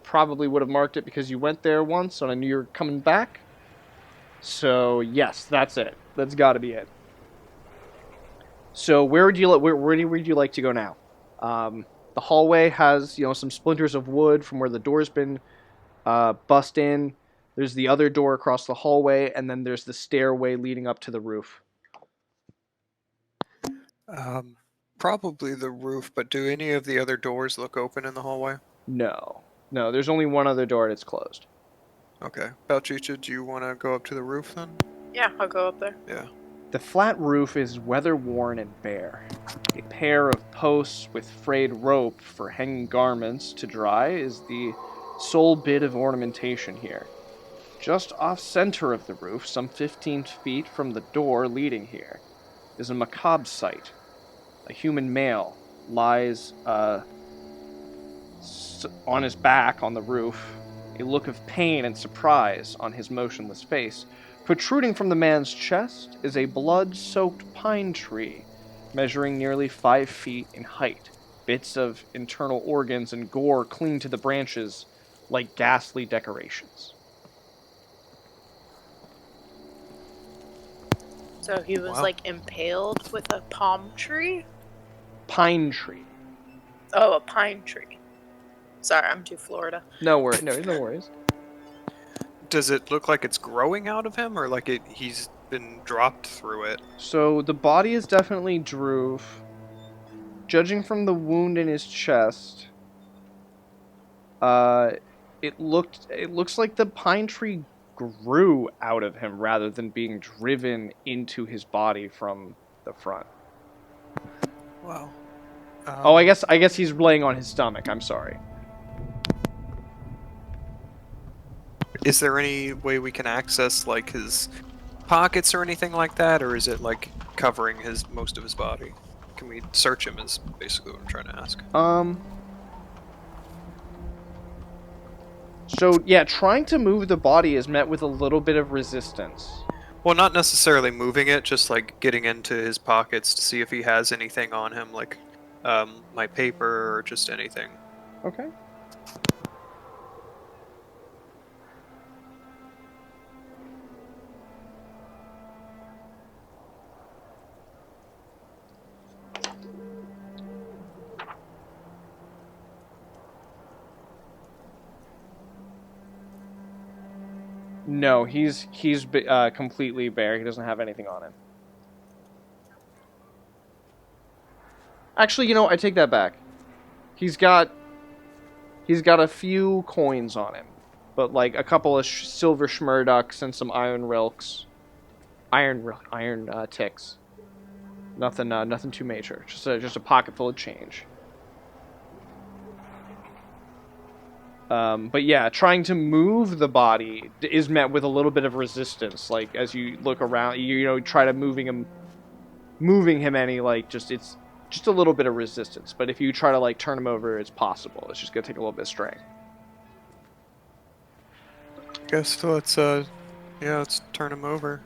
probably would have marked it because you went there once, and I knew you were coming back. So yes, that's it. That's got to be it. So where would you where would you like to go now? The hallway has some splinters of wood from where the door's been bust in. There's the other door across the hallway, and then there's the stairway leading up to the roof. Probably the roof, but do any of the other doors look open in the hallway? No, there's only one other door, and it's closed. Okay. Balchicha, do you want to go up to the roof then? Yeah, I'll go up there. Yeah. The flat roof is weather-worn and bare. A pair of posts with frayed rope for hanging garments to dry is the sole bit of ornamentation here. Just off-center of the roof, some 15 feet from the door leading here, is a macabre sight. A human male lies on his back on the roof, a look of pain and surprise on his motionless face. Protruding from the man's chest is a blood-soaked pine tree, measuring nearly 5 feet in height. Bits of internal organs and gore cling to the branches like ghastly decorations. So he was Wow. impaled with a palm tree? Pine tree. Oh, a pine tree. Sorry, I'm too Florida. No worries. Does it look like it's growing out of him, or like he's been dropped through it? So the body is definitely Droove. Judging from the wound in his chest, it looks like the pine tree grew out of him rather than being driven into his body from the front. Wow. Oh, I guess he's laying on his stomach. I'm sorry. Is there any way we can access like his pockets or anything like that, or is it like covering most of his body? Can we search him? Is basically what I'm trying to ask. So yeah, trying to move the body is met with a little bit of resistance. Well, not necessarily moving it, just like getting into his pockets to see if he has anything on him, like my paper or just anything. Okay. No, he's completely bare. He doesn't have anything on him. Actually, I take that back. He's got a few coins on him, but like a couple of silver schmurducks and some iron rilks, iron ticks. Nothing too major. Just a pocket full of change. But yeah, trying to move the body is met with a little bit of resistance. Like as you look around, try to moving him any it's just a little bit of resistance. But if you try to turn him over, it's possible. It's just gonna take a little bit of strength. I guess let's let's turn him over.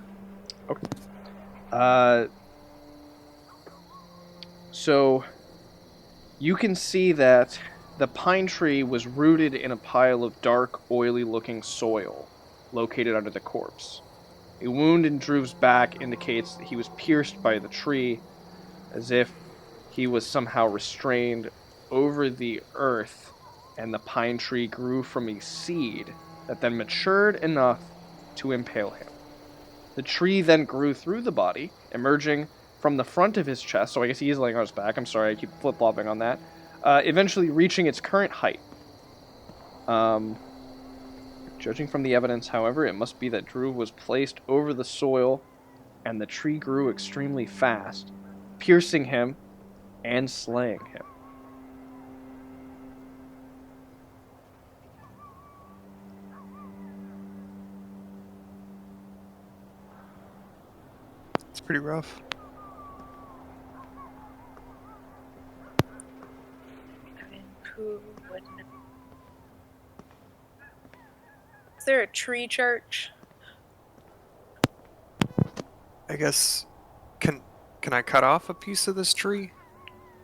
Okay. So you can see that the pine tree was rooted in a pile of dark, oily-looking soil located under the corpse. A wound in Drew's back indicates that he was pierced by the tree, as if he was somehow restrained over the earth, and the pine tree grew from a seed that then matured enough to impale him. The tree then grew through the body, emerging from the front of his chest, so I guess he is laying on his back. I'm sorry, I keep flip-flopping on that. Eventually reaching its current height. Judging from the evidence, however, it must be that Drew was placed over the soil, and the tree grew extremely fast, piercing him and slaying him. It's pretty rough. Is there a tree church? I guess can I cut off a piece of this tree?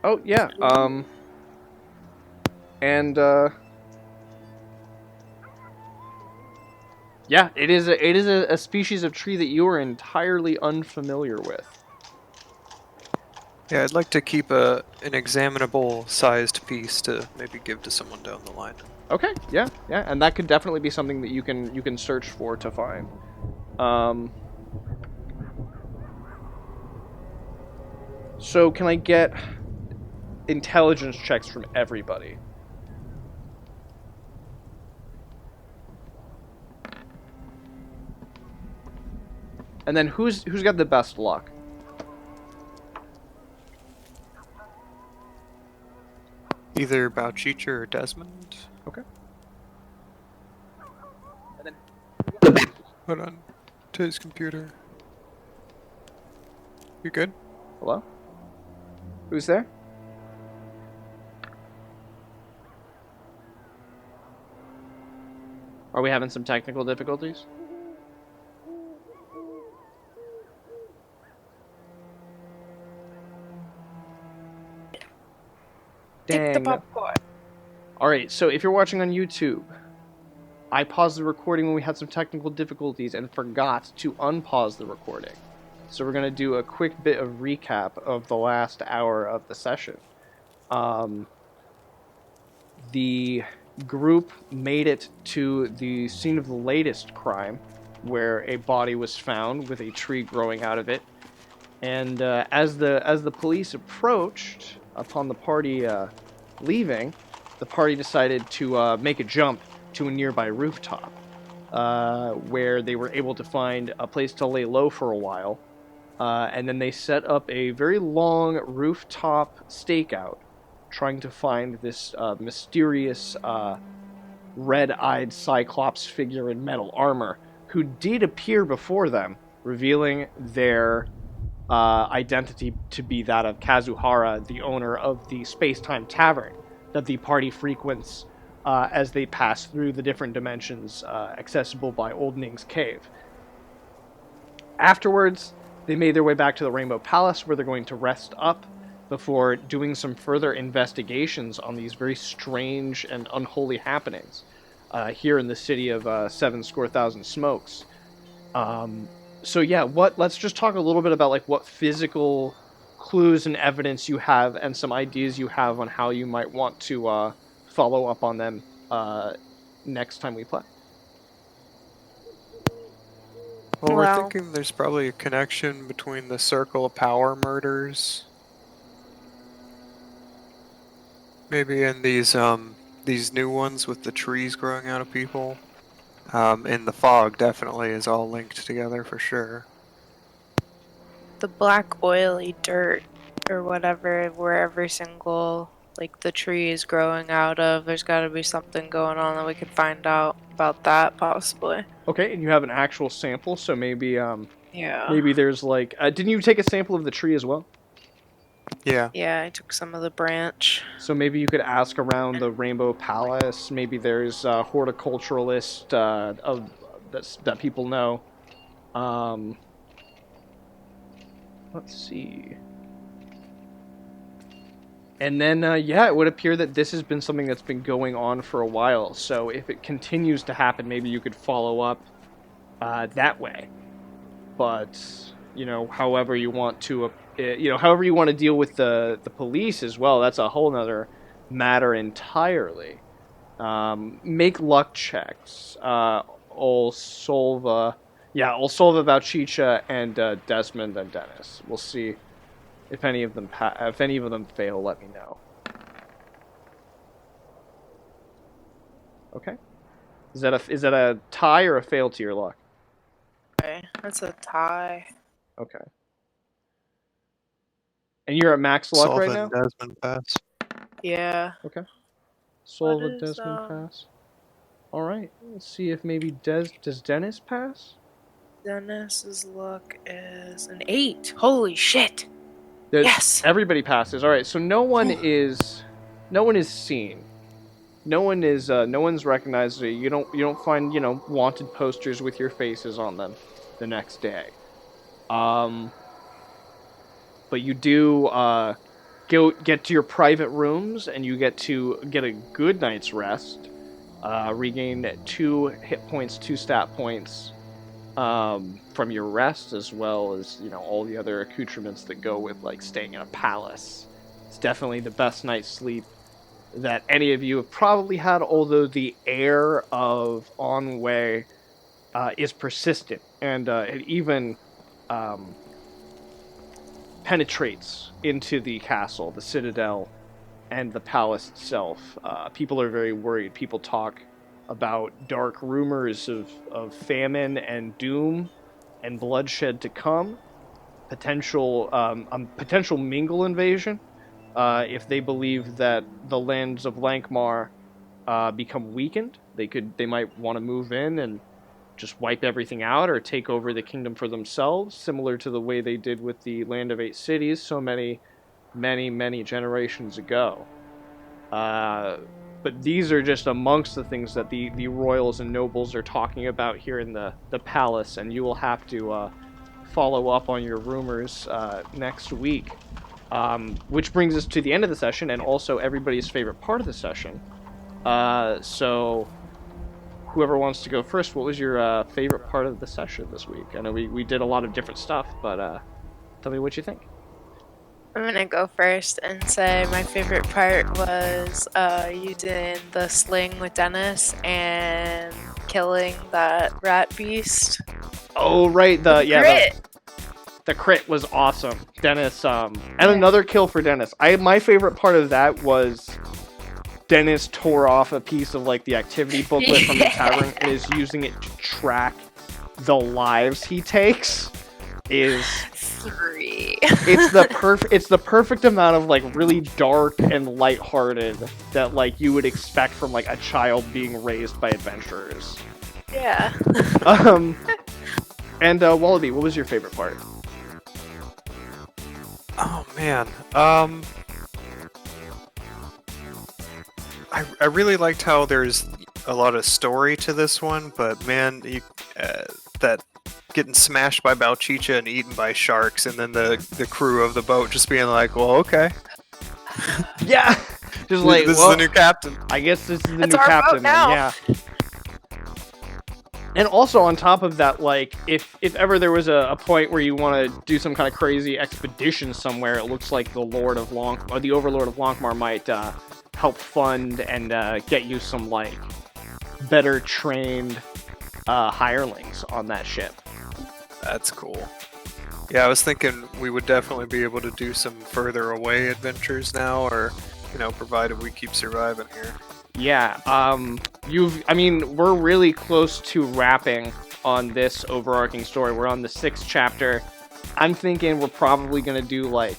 Oh yeah. And yeah, it is a species of tree that you are entirely unfamiliar with. Yeah, I'd like to keep an examinable sized piece to maybe give to someone down the line. Okay, yeah, and that could definitely be something that you can search for to find. So can I get intelligence checks from everybody? And then who's got the best luck? Either Bauchicha or Desmond. Okay. Hold on. To his computer. You good? Hello? Who's there? Are we having some technical difficulties? Take the Dang. popcorn. Alright, so if you're watching on YouTube, I paused the recording when we had some technical difficulties and forgot to unpause the recording. So we're going to do a quick bit of recap of the last hour of the session. The group made it to the scene of the latest crime, where a body was found with a tree growing out of it. And as the police approached, upon the party leaving, the party decided to make a jump to a nearby rooftop, where they were able to find a place to lay low for a while. And then they set up a very long rooftop stakeout, trying to find this mysterious red-eyed Cyclops figure in metal armor, who did appear before them, revealing their identity to be that of Kazuhara, the owner of the Space-Time Tavern that the party frequents as they pass through the different dimensions accessible by Old Ning's cave. Afterwards, they made their way back to the Rainbow Palace, where they're going to rest up before doing some further investigations on these very strange and unholy happenings here in the city of 7,000 smokes. So yeah, let's just talk a little bit about like what physical clues and evidence you have and some ideas you have on how you might want to follow up on them next time we play. Well, we're Well, thinking there's probably a connection between the Circle of Power murders. Maybe in these new ones with the trees growing out of people. And the fog definitely is all linked together for sure. the black oily dirt or whatever, where every single like the tree is growing out of, there's got to be something going on that we could find out about that possibly. Okay, and you have an actual sample, so maybe Yeah. maybe there's like didn't you take a sample of the tree as well? Yeah. Yeah, I took some of the branch. So maybe you could ask around the Rainbow Palace. Maybe there's a horticulturalist that people know. Let's see. And then, yeah, it would appear that this has been something that's been going on for a while. So if it continues to happen, maybe you could follow up that way. But however you want to, however you want to deal with the police as well, that's a whole nother matter entirely. Make luck checks. Olsolva, Bauchicha, and Desmond and Dennis. We'll see if any of them fail. Let me know. Okay. Is that a tie or a fail to your luck? Okay, that's a tie. Okay. And you're at max luck right now? Desmond pass. Yeah. Okay. Solve a What is, Desmond pass. All right. Let's see if maybe does Dennis pass? Dennis's luck is an 8. Holy shit! There's- Yes. Everybody passes. All right, so no one is seen. No one's recognized. You don't find wanted posters with your faces on them the next day. But you do get to your private rooms, and you get a good night's rest. Regain 2 hit points, 2 stat points from your rest, as well as all the other accoutrements that go with like staying in a palace. It's definitely the best night's sleep that any of you have probably had, although the air of Onway is persistent, and it even penetrates into the castle, the citadel, and the palace itself. People are very worried. People talk about dark rumors of famine and doom and bloodshed to come, potential Mingle invasion, if they believe that the lands of Lankhmar become weakened. They might want to move in and just wipe everything out, or take over the kingdom for themselves, similar to the way they did with the Land of 8 Cities so many generations ago. But these are just amongst the things that the royals and nobles are talking about here in the palace, and you will have to follow up on your rumors next week. Which brings us to the end of the session, and also everybody's favorite part of the session. So whoever wants to go first, what was your favorite part of the session this week? I know we did a lot of different stuff, but tell me what you think. I'm gonna go first and say my favorite part was using the sling with Dennis and killing that rat beast. Oh, right, Crit. The crit was awesome. Dennis, and another kill for Dennis. My favorite part of that was Dennis tore off a piece of like the activity booklet from the tavern and is using it to track the lives he takes. Is 3. It's the perfect amount of like really dark and lighthearted that like you would expect from like a child being raised by adventurers. Yeah. And Wallaby, what was your favorite part? Oh man, I really liked how there's a lot of story to this one, but man, that getting smashed by Balchicha and eaten by sharks, and then the crew of the boat just being like, well, okay. Yeah, just like, this well, is the new captain. I guess this is the That's new our captain. boat now. Yeah. And also on top of that, like, if ever there was a point where you want to do some kind of crazy expedition somewhere, it looks like the Overlord of Lankhmar might help fund and get you some like better trained hirelings on that ship. That's cool. Yeah, I was thinking we would definitely be able to do some further away adventures now, or provided we keep surviving here. Yeah, we're really close to wrapping on this overarching story. We're on the 6th chapter. I'm thinking we're probably going to do like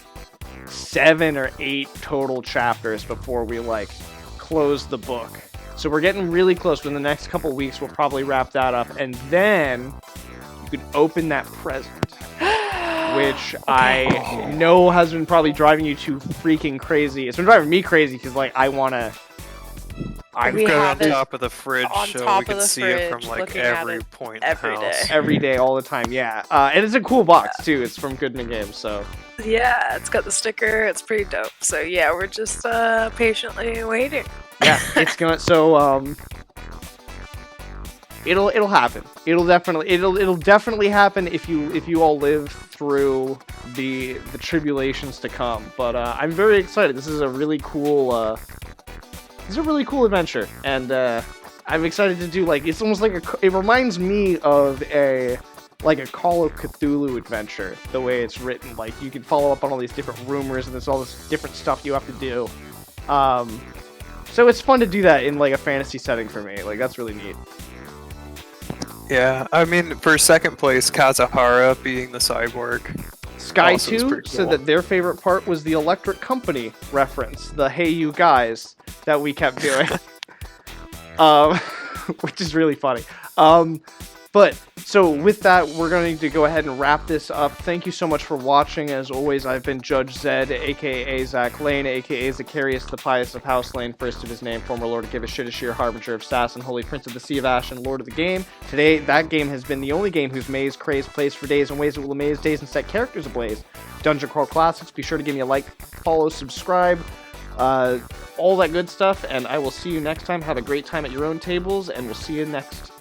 7 or 8 total chapters before we like close the book. So we're getting really close. Within the next couple weeks, we'll probably wrap that up. And then you can open that present, which I know has been probably driving you too freaking crazy. It's been driving me crazy because like I want to... We've got it on top of the fridge, on so top we can of the see it from fridge, like looking at every it point every in the house. day. Every day, all the time, yeah. And it's a cool box, too. It's from Goodman Games, so... Yeah, it's got the sticker. It's pretty dope. So yeah, we're just patiently waiting. Yeah, it's gonna... So, It'll happen. It'll definitely happen if you all live through the tribulations to come. But I'm very excited. This is a really cool... It's a really cool adventure, and I'm excited to do like it's almost like it reminds me of a Call of Cthulhu adventure, the way it's written. Like you can follow up on all these different rumors, and there's all this different stuff you have to do. So it's fun to do that in like a fantasy setting for me. Like that's really neat. Yeah, I mean, for second place, Kazuhara being the cyborg. Sky Also is 2 pretty said cool. that their favorite part was the Electric Company reference, the "Hey you guys" that we kept doing, which is really funny. But, so with that, we're going to go ahead and wrap this up. Thank you so much for watching. As always, I've been Judge Zed, aka Zach Lane, aka Zacharias the Pious of House Lane, first of his name, former Lord of Give a Shit, Ashir, Harbinger of Sass, and Holy Prince of the Sea of Ash, and Lord of the Game. Today, that game has been the only game whose maze, craze, plays for days, and ways it will amaze days and set characters ablaze. Dungeon Crawl Classics. Be sure to give me a like, follow, subscribe, all that good stuff, and I will see you next time. Have a great time at your own tables, and we'll see you next